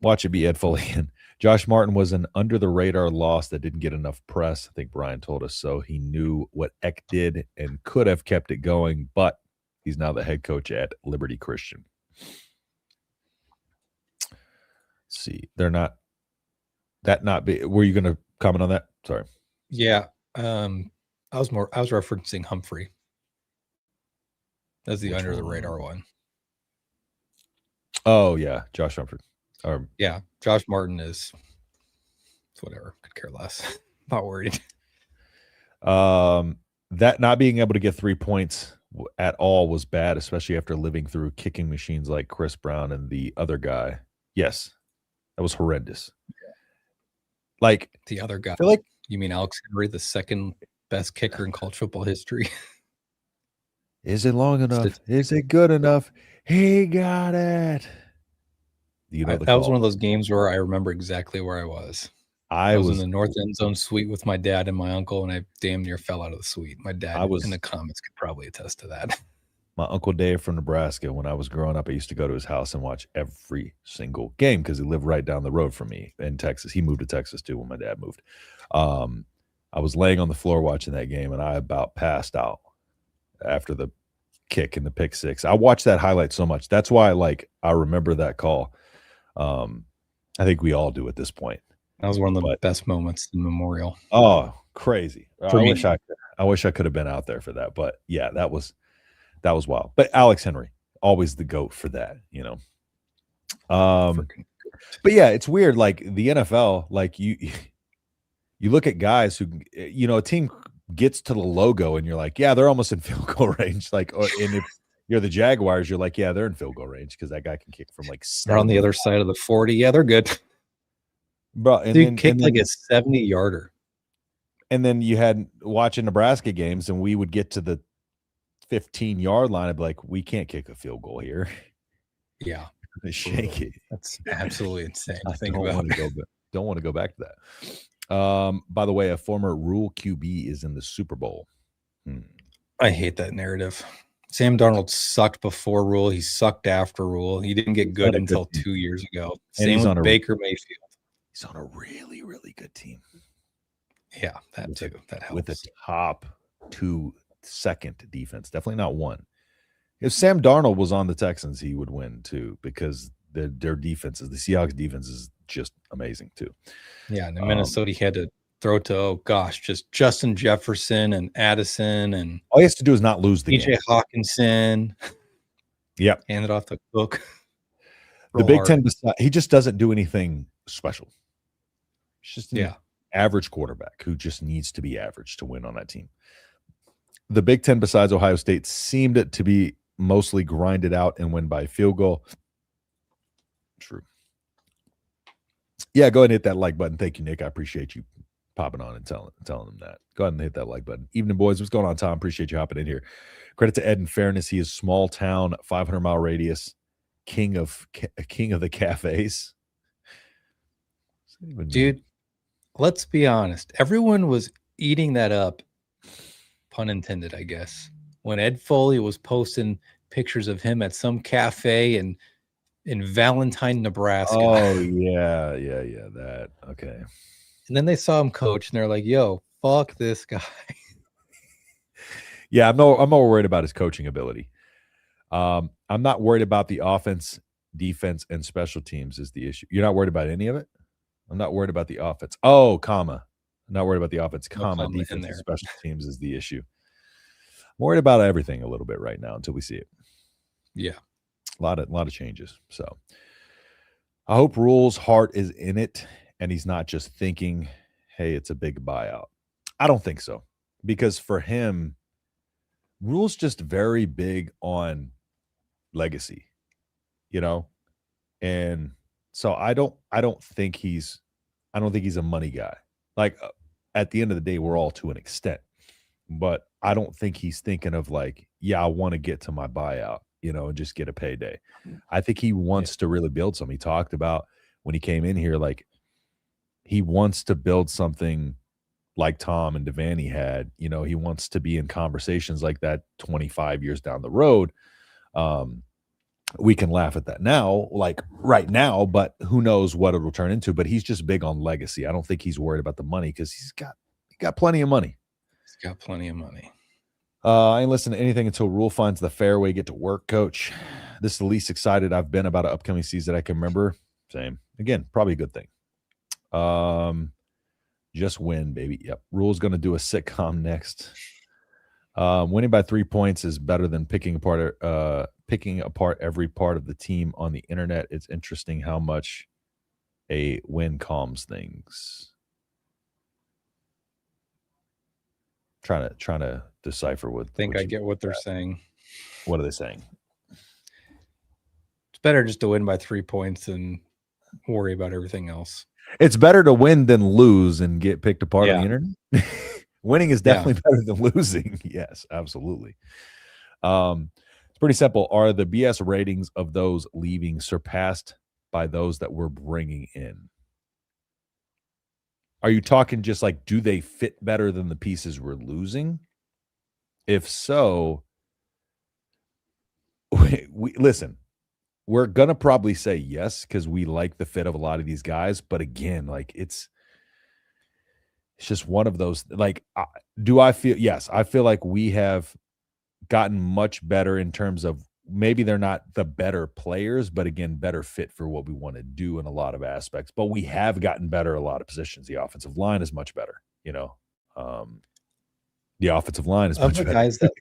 Watch it be Ed Foley. And Josh Martin was an under-the-radar loss that didn't get enough press. I think Brian told us so. He knew what Eck did and could have kept it going, but he's now the head coach at Liberty Christian. Let's see. Were you going to comment on that? Sorry. Yeah. I was referencing Humphrey. That's the under-the-radar one. Oh, yeah. Josh Humphrey. Yeah, Josh Martin is whatever. Could care less. Not worried. That not being able to get 3 points at all was bad, especially after living through kicking machines like Chris Brown and the other guy. Yes, that was horrendous. Yeah. Like the other guy. I feel like you mean Alex Henry, the second best kicker in college football history? Is it long enough? Is it good enough? He got it. That was one of those games where I remember exactly where I was. I was in the north end zone suite with my dad and my uncle, and I damn near fell out of the suite. My dad in the comments could probably attest to that. My Uncle Dave from Nebraska, when I was growing up, I used to go to his house and watch every single game because he lived right down the road from me in Texas. He moved to Texas too when my dad moved. I was laying on the floor watching that game, and I about passed out after the kick and the pick six. I watched that highlight so much. That's why, I remember that call. I think we all do at this point. That was one of the best moments in Memorial. Oh, crazy! For me. I wish I could have been out there for that. But yeah, that was wild. But Alex Henry, always the GOAT for that, But yeah, it's weird. Like the NFL, like you look at guys who, a team gets to the logo and you're like, yeah, they're almost in field goal range. And if you're the Jaguars, you're like, yeah, they're in field goal range because that guy can kick from they're on the other side of the 40. Yeah, they're good. Bro, and dude kicked like a 70-yarder. And then you had watching Nebraska games, and we would get to the 15-yard line. I'd be like, we can't kick a field goal here. Yeah, shake it. That's absolutely insane. Don't want to go back to that. By the way, a former Rule QB is in the Super Bowl. I hate that narrative. Sam Darnold sucked before Rule. He sucked after Rule. He didn't get good until 2 years ago. Same with Baker Mayfield. He's on a really, really good team. Yeah, that too. That helps. With a top 2 second defense. Definitely not 1. If Sam Darnold was on the Texans, he would win too because their defenses, the Seahawks defense is just amazing too. Yeah, and in Minnesota, he had to throw to, just Justin Jefferson and Addison. And all he has to do is not lose the game. TJ Hawkinson. Yep. Hand it off to Cook. The Big Ten, he just doesn't do anything special. It's just an average quarterback who just needs to be average to win on that team. The Big Ten, besides Ohio State, seemed to be mostly grinded out and win by field goal. True. Yeah, go ahead and hit that like button. Thank you, Nick. I appreciate you popping on and telling them that. Go ahead and hit that like button. Evening, boys. What's going on, Tom? Appreciate you hopping in here. Credit to Ed in fairness. He is small town, 500-mile radius, king of the cafes. Dude, let's be honest. Everyone was eating that up, pun intended, I guess, when Ed Foley was posting pictures of him at some cafe in Valentine, Nebraska. Oh, yeah. That. Okay. And then they saw him coach, and they're like, yo, fuck this guy. Yeah, I'm more worried about his coaching ability. I'm not worried about the offense, defense, and special teams is the issue. You're not worried about any of it? I'm not worried about the offense. Oh, comma. I'm not worried about the offense, comma, defense, and special teams is the issue. I'm worried about everything a little bit right now until we see it. Yeah. A lot of changes. So I hope Rule's heart is in it and he's not just thinking, hey, it's a big buyout. I don't think so. Because for him, Rule's just very big on legacy, and so I don't think he's a money guy. Like at the end of the day, we're all to an extent, but I don't think he's thinking of like, yeah, I want to get to my buyout, and just get a payday. I think he wants to really build something. He talked about when he came in here, like he wants to build something like Tom and Devaney had. He wants to be in conversations like that 25 years down the road. We can laugh at that now, like right now, but who knows what it'll turn into. But he's just big on legacy. I don't think he's worried about the money because he got plenty of money. He's got plenty of money. I ain't listen to anything until Rule finds the fair way. Get to work, coach. This is the least excited I've been about an upcoming season I can remember. Same. Again, probably a good thing. Just win, baby. Yep. Rule's going to do a sitcom next. Winning by 3 points is better than picking apart every part of the team on the internet. It's interesting how much a win calms things. Trying to decipher what. I get what they're saying. What are they saying? It's better just to win by 3 points and worry about everything else. It's better to win than lose and get picked apart on the internet. Winning is definitely better than losing. Yes, absolutely. It's pretty simple. Are the BS ratings of those leaving surpassed by those that we're bringing in? Are you talking just like, do they fit better than the pieces we're losing? If so, listen, we're gonna probably say yes because we like the fit of a lot of these guys. But again, like it's just one of those. Like, do I feel? Yes, I feel like we have gotten much better in terms of maybe they're not the better players, but again, better fit for what we want to do in a lot of aspects. But we have gotten better at a lot of positions. The offensive line is much better. Um, the offensive line is Of much the better. guys that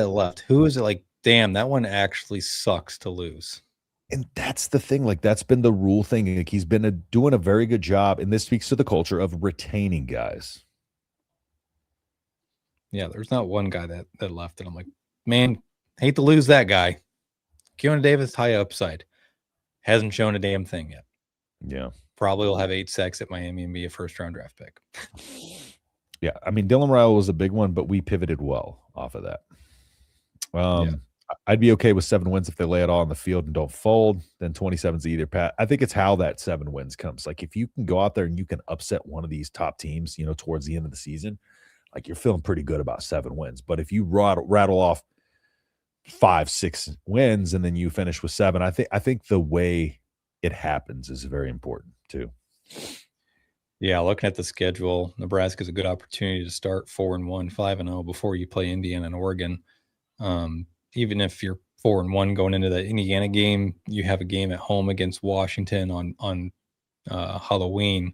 left, who is it like, damn, that one actually sucks to lose? And that's the thing. Like, that's been the rule thing. Like, he's been doing a very good job. And this speaks to the culture of retaining guys. Yeah, there's not one guy that left, and I'm like, man, hate to lose that guy. Keona Davis, high upside, hasn't shown a damn thing yet. Yeah, probably will have 8 sacks at Miami and be a first-round draft pick. Yeah, I mean, Dylan Ryle was a big one, but we pivoted well off of that. I'd be okay with 7 wins if they lay it all on the field and don't fold. Then 27's either path. I think it's how that 7 wins comes. Like, if you can go out there and you can upset one of these top teams, towards the end of the season, like, you're feeling pretty good about 7 wins. But if you rattle off 5, 6 wins and then you finish with 7, I think the way it happens is very important too. Yeah, looking at the schedule, Nebraska is a good opportunity to start 4-1, 5-0 before you play Indiana and Oregon. Even if you're 4-1 going into the Indiana game, you have a game at home against Washington on Halloween,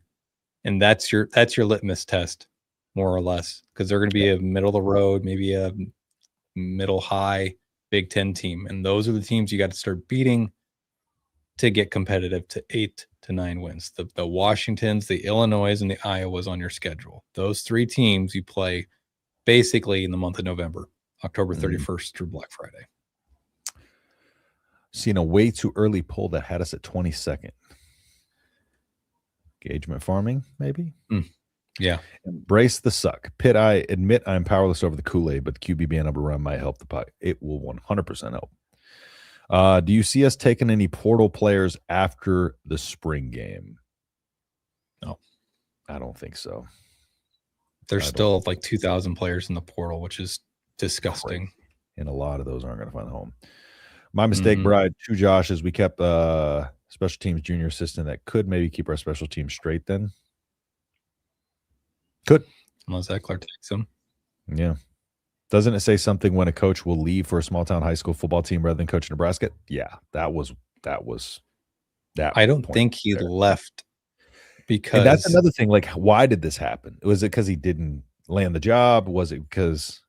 and that's your litmus test, more or less, because they're going to be a middle of the road, maybe a middle high Big Ten team, and those are the teams you got to start beating to get competitive to 8 to 9 wins. The Washingtons, the Illinois, and the Iowas on your schedule. Those 3 teams you play basically in the month of November, October 31st through Black Friday. Seen a way too early poll that had us at 22nd. Engagement farming, maybe? Yeah. Embrace the suck. Pitt, I admit I'm powerless over the Kool-Aid, but the QB being able to run might help the puck. It will 100% help. Do you see us taking any portal players after the spring game? No. I don't think so. There's still like 2,000 players in the portal, which is disgusting. And a lot of those aren't going to find a home. My mistake, Bride. 2 Joshes. We kept special teams junior assistant that could maybe keep our special team straight then. Could. Unless Ekeler takes him. Yeah. Doesn't it say something when a coach will leave for a small town high school football team rather than coach Nebraska? Yeah, that was that. I don't think he left because and that's another thing. Like, why did this happen? Was it because he didn't land the job? Was it because?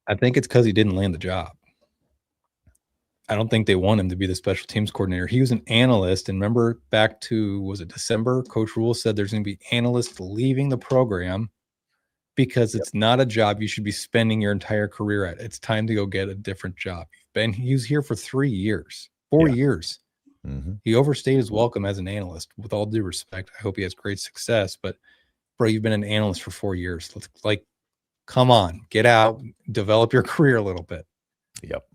I think it's because he didn't land the job. I don't think they want him to be the special teams coordinator. He was an analyst, and remember back to, was it December? Coach Rule said there's going to be analysts leaving the program because it's not a job you should be spending your entire career at. It's time to go get a different job. He was here for 3 years, 4 years. He overstayed his welcome as an analyst. With all due respect, I hope he has great success. But, bro, you've been an analyst for 4 years. Come on, get out, develop your career a little bit. Yep.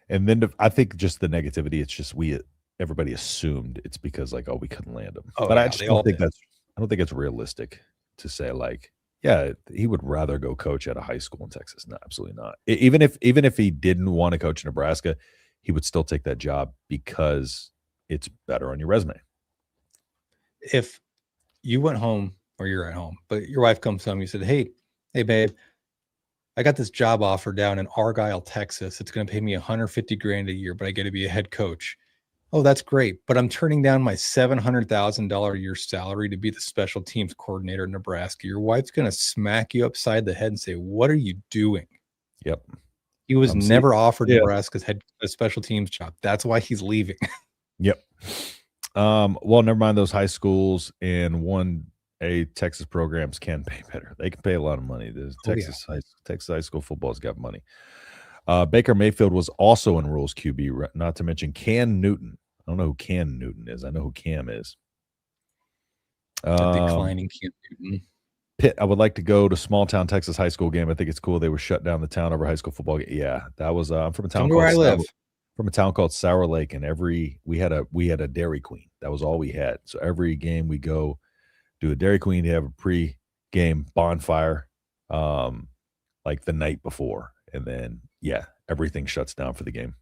And then I think just the negativity, it's just everybody assumed it's because we couldn't land him. But I just don't think it's realistic to say he would rather go coach at a high school in Texas. No, absolutely not. Even if he didn't want to coach Nebraska, he would still take that job because it's better on your resume. If you went home or you're at home, but your wife comes home, you said, hey, babe, I got this job offer down in Argyle, Texas. It's going to pay me $150,000 a year, but I get to be a head coach. Oh, that's great. But I'm turning down my $700,000 a year salary to be the special teams coordinator in Nebraska. Your wife's going to smack you upside the head and say, what are you doing? Yep. He was never offered Nebraska's a special teams job. That's why he's leaving. Yep. Well, never mind those high schools and 1A Texas programs can pay better. They can pay a lot of money. Texas high school football's got money. Baker Mayfield was also in Rules QB, not to mention Cam Newton. I don't know who Cam Newton is. I know who Cam is. Declining Cam Newton. Pitt, I would like to go to small town Texas high school game. I think it's cool. They were shut down the town over high school football game. Yeah, that was I'm from a town where I live. From a town called Sour Lake, and we had a Dairy Queen. That was all we had. So every game we go do a Dairy Queen, have a pre-game bonfire, like the night before, and then everything shuts down for the game.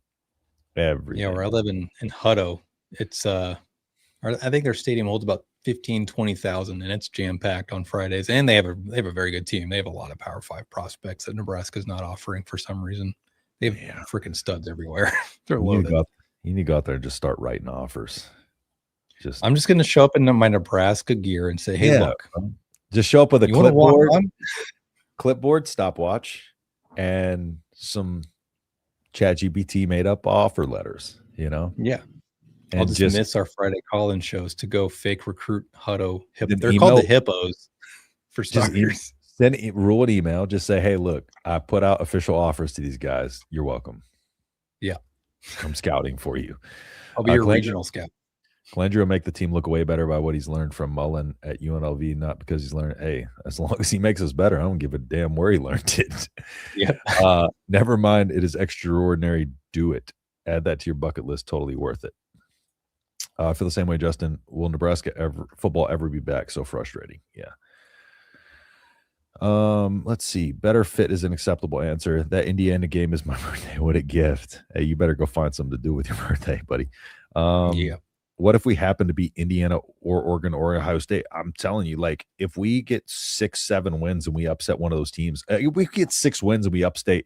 Everything. Yeah, where I live in Hutto, it's I think their stadium holds about 20,000, and it's jam packed on Fridays. And they have a very good team. They have a lot of Power 5 prospects that Nebraska's not offering for some reason. They have freaking studs everywhere. They're loaded. You need to go out there and just start writing offers. I'm just going to show up in my Nebraska gear and say, "Hey, look." Just show up with a clipboard, stopwatch, and some ChatGPT made up offer letters. Yeah. And I'll just miss our Friday call-in shows to go fake recruit Hutto. They're called the Hippos for starters. Rule an email. Just say, hey, look, I put out official offers to these guys. You're welcome. Yeah. I'm scouting for you. I'll be your regional scout. Glandry will make the team look way better by what he's learned from Mullen at UNLV, not because he's learned, hey, as long as he makes us better, I don't give a damn where he learned it. Yeah. Never mind, it is extraordinary. Do it. Add that to your bucket list. Totally worth it. I feel the same way, Justin. Will Nebraska football ever be back? So frustrating. Yeah. Let's see. Better fit is an acceptable answer. That Indiana game is my birthday. What a gift. Hey, you better go find something to do with your birthday, buddy. What if we happen to be Indiana or Oregon or Ohio State? I'm telling you, like, if we get 6-7 wins and we upset one of those teams, if we get 6 wins and we upset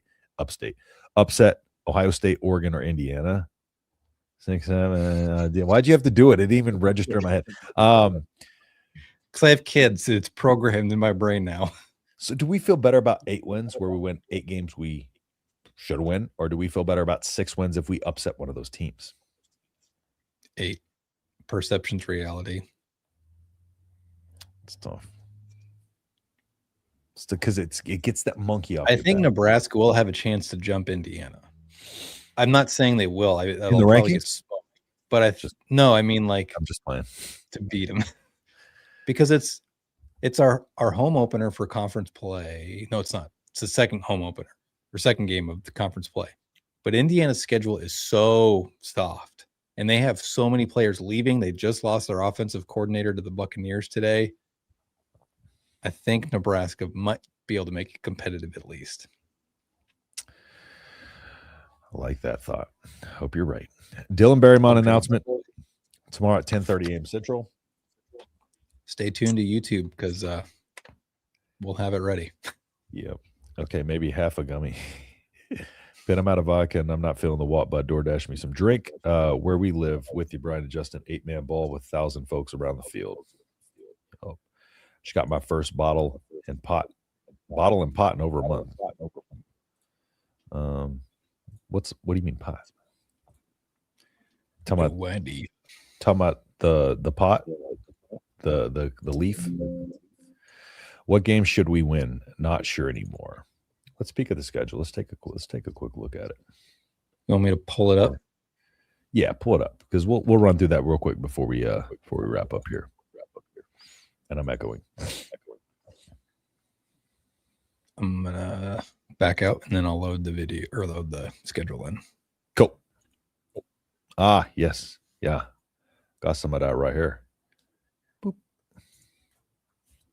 Ohio State, Oregon, or Indiana, 6-7. Why'd you have to do it? It didn't even register in my head. Because I have kids. It's programmed in my brain now. So do we feel better about 8 wins where we win 8 games we should win? Or do we feel better about 6 wins if we upset one of those teams? 8. Perception's reality. It's tough. It's because it gets that monkey off. I think Nebraska will have a chance to jump Indiana. I'm not saying they will. In the rankings? But I mean, like, I'm just playing to beat them because it's our home opener for conference play. No, it's not. It's the second home opener or second game of the conference play. But Indiana's schedule is so soft, and they have so many players leaving. They just lost their offensive coordinator to the Buccaneers today. I think Nebraska might be able to make it competitive at least. I like that thought. Hope you're right. Dylan Berrymont announcement tomorrow at 10:30 a.m. Central. Stay tuned to YouTube because we'll have it ready. Yep. Okay, maybe half a gummy. Ben, I'm out of vodka and I'm not feeling the Watt Bud. DoorDash me some drink. Where we live with you, Brian and Justin, 8-man ball with 1,000 folks around the field. Oh, just got my first bottle and pot in over a month. What do you mean pot? Talking about the pot, the leaf. What game should we win? Not sure anymore. Let's speak of the schedule. Let's take a quick look at it. You want me to pull it up? Yeah, pull it up because we'll run through that real quick before we wrap up here. And I'm echoing. I'm gonna back out and then I'll load the video or load the schedule in. Cool. Yes. Yeah. Got some of that right here. Boop.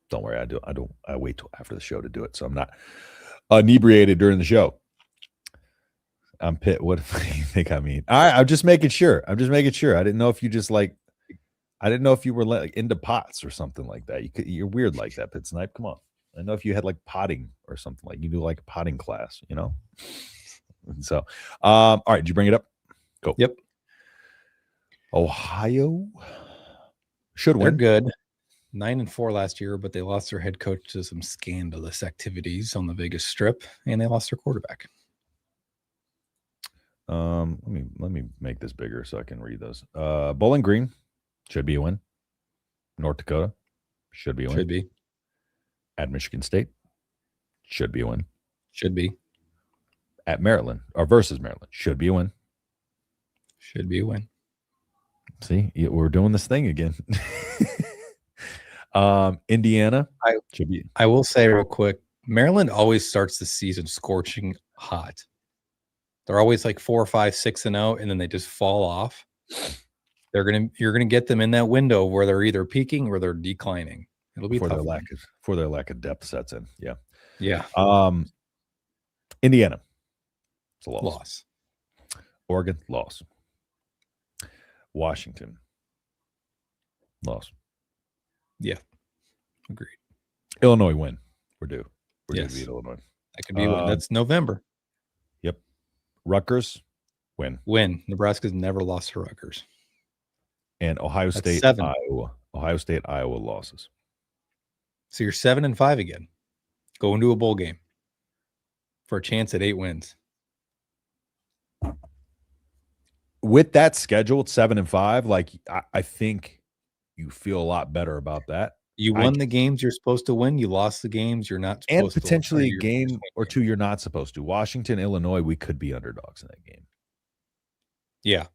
Don't worry, I wait till after the show to do it. So I'm not inebriated during the show. I'm pit. What do you think I mean? I'm just making sure. I didn't know if you just like, I didn't know if you were like into pots or something like that. You're weird like that, Pit Snipe. Come on. I know if you had like potting or something, like you do like a potting class, you know? So, all right. Did you bring it up? Go. Yep. Ohio should win. They're good. 9-4 last year, but they lost their head coach to some scandalous activities on the Vegas Strip, and they lost their quarterback. Let me make this bigger so I can read those. Bowling Green should be a win. North Dakota should be a win. Should be. At Michigan State should be a win. Should be. At Maryland or versus Maryland should be a win. Should be a win. See, we're doing this thing again. Indiana should be. I will say real quick, Maryland always starts the season scorching hot. They're always like 4, 5, 6-0, and then they just fall off. You're gonna get them in that window where they're either peaking or they're declining. It'll be for tough. their lack of depth sets in. Yeah. Yeah. Indiana. It's a Loss. Oregon, loss. Washington, loss. Yeah. Agreed. Illinois, win. We're due. We're due to Yes. beat Illinois. That could be one. That's November. Yep. Rutgers, win. Nebraska's never lost to Rutgers. And Ohio That's State, 7. Iowa. Ohio State, Iowa losses. So you're 7-5 again. Go into a bowl game for a chance at 8 wins. With that schedule, 7-5, like I think you feel a lot better about that. You won the games you're supposed to win. You lost the games you're not supposed and to. potentially a game or two you're not supposed to. Washington, Illinois, we could be underdogs in that game. Yeah.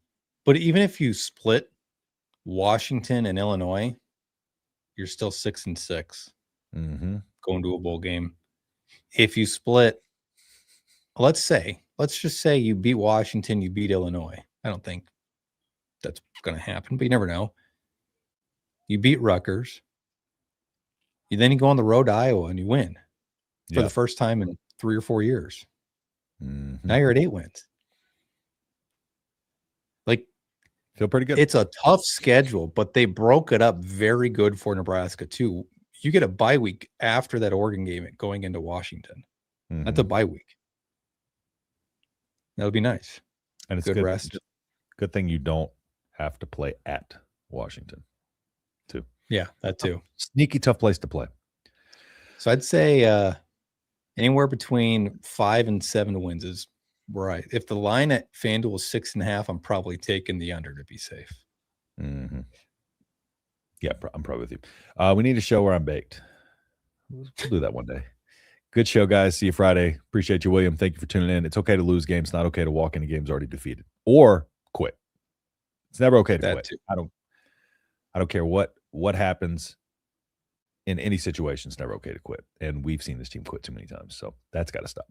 But even if you split Washington and Illinois, you're still 6-6 going to a bowl game. If you split, let's just say you beat Washington, you beat Illinois. I don't think that's going to happen, but you never know. You beat Rutgers. Then you go on the road to Iowa and you win for the first time in 3 or 4 years. Now you're at 8 wins. Like, feel pretty good. It's a tough schedule, but they broke it up very good for Nebraska too. You get a bye week after that Oregon game going into Washington. That's a bye week. That would be nice. And it's good rest. Good thing you don't have to play at Washington too. Yeah, that too. Sneaky tough place to play. So I'd say anywhere between 5 and 7 wins is right. If the line at FanDuel is 6.5, I'm probably taking the under to be safe. Yeah, I'm probably with you. We need to show where I'm baked. We'll do that one day. Good show, guys. See you Friday. Appreciate you, William. Thank you for tuning in. It's okay to lose games. Not okay to walk into games already defeated or quit. It's never okay to quit. Too. I don't care what happens in any situation. It's never okay to quit. And we've seen this team quit too many times. So that's got to stop.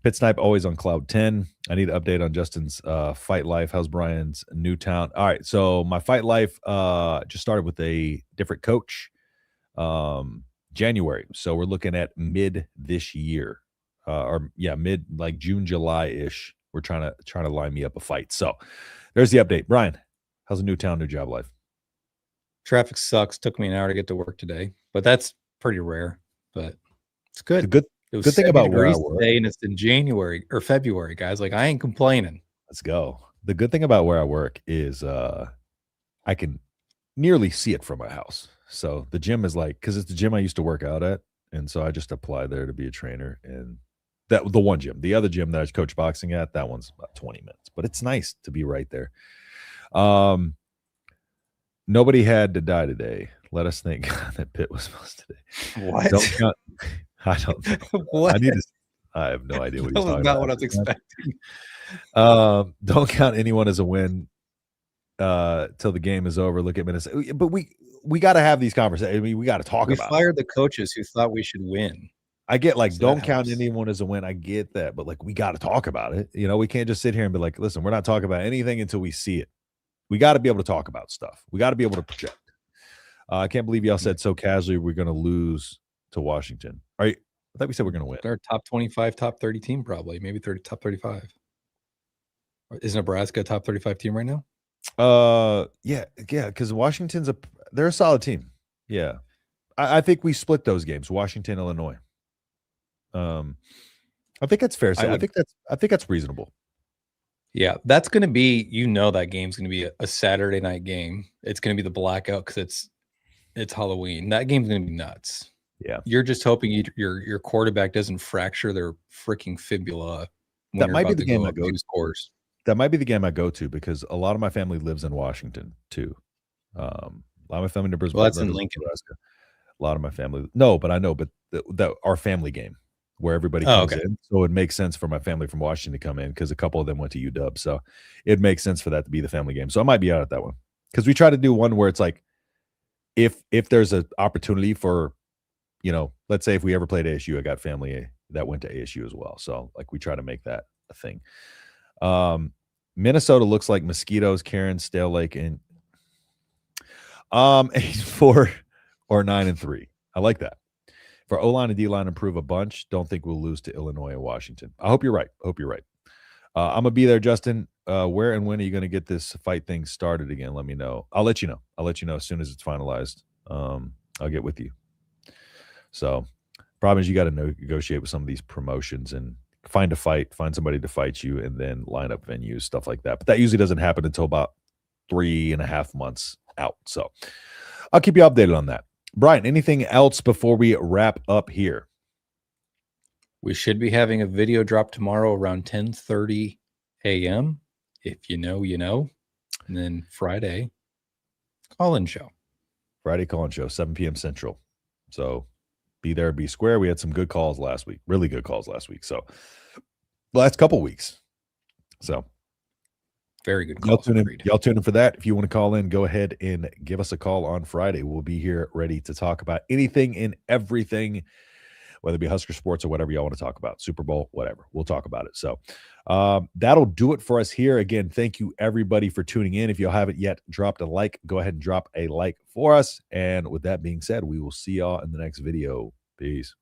Pit Snipe always on cloud 10. I need an update on Justin's fight life. How's Brian's Newtown? All right. So my fight life just started with a different coach. January. So we're looking at mid this year. Mid like June, July-ish. We're trying to line me up a fight. So there's the update. Brian, how's the Newtown, new job life? Traffic sucks. Took me an hour to get to work today, but that's pretty rare. But it's good. It was good thing about where I work today, and it's in January or February, guys. Like, I ain't complaining. Let's go. The good thing about where I work is I can nearly see it from my house. So the gym is like, because it's the gym I used to work out at, and so I just apply there to be a trainer. And the one gym, the other gym that I coach boxing at, that one's about 20 minutes. But it's nice to be right there. Nobody had to die today. Let us think that Pitt was supposed to die. What? I don't know. What? I have no idea what that he's talking about. That was not what I was expecting. Don't count anyone as a win till the game is over. Look at Minnesota. But we got to have these conversations. I mean, we got to talk about it. We fired the coaches who thought we should win. I get like, don't count anyone as a win. I get that. But like, we got to talk about it. You know, we can't just sit here and be like, listen, we're not talking about anything until we see it. We got to be able to talk about stuff. We got to be able to project. I can't believe y'all said so casually we're going to lose to Washington. All right. I thought we said we're going to win. They're a top 25, top 30 team, probably. Maybe top 35. Is Nebraska a top 35 team right now? Yeah, because Washington's they're a solid team. Yeah. I think we split those games, Washington, Illinois. I think that's fair. I think that's reasonable. Yeah, that's going to be, that game's going to be a Saturday night game. It's going to be the blackout because it's Halloween. That game's going to be nuts. Yeah, you're just hoping your quarterback doesn't fracture their freaking fibula. That might be the game I go to. That might be the game I go to because a lot of my family lives in Washington too. A lot of my family members. Well, that's in Lincoln. Nebraska. A lot of my family. No, but I know. But our family game where everybody comes in, so it makes sense for my family from Washington to come in because a couple of them went to UW, so it makes sense for that to be the family game. So I might be out at that one because we try to do one where it's like, if there's an opportunity for, let's say if we ever played ASU, I got family that went to ASU as well. So like we try to make that a thing. Minnesota looks like mosquitoes, Karen, Stale Lake, and He's 4 or 9-3. I like that. For O-line and D-line improve a bunch, don't think we'll lose to Illinois and Washington. I hope you're right. I'm gonna be there, Justin. Where and when are you gonna get this fight thing started again? Let me know. I'll let you know. As soon as it's finalized. I'll get with you. So, problem is you got to negotiate with some of these promotions and find somebody to fight you, and then line up venues, stuff like that. But that usually doesn't happen until about 3.5 months out. So, I'll keep you updated on that. Brian, anything else before we wrap up here? We should be having a video drop tomorrow around 10:30 a.m. If you know, you know. And then Friday, call-in show. 7 p.m. Central. So be there, be square. We had some good calls last week, really good calls last week. So last couple weeks. So very good calls. Y'all tune in for that. If you want to call in, go ahead and give us a call on Friday. We'll be here ready to talk about anything and everything, whether it be Husker sports or whatever y'all want to talk about, Super Bowl, whatever. We'll talk about it. So that'll do it for us here. Again, thank you everybody for tuning in. If you haven't yet dropped a like, go ahead and drop a like for us. And with that being said, we will see y'all in the next video. Peace.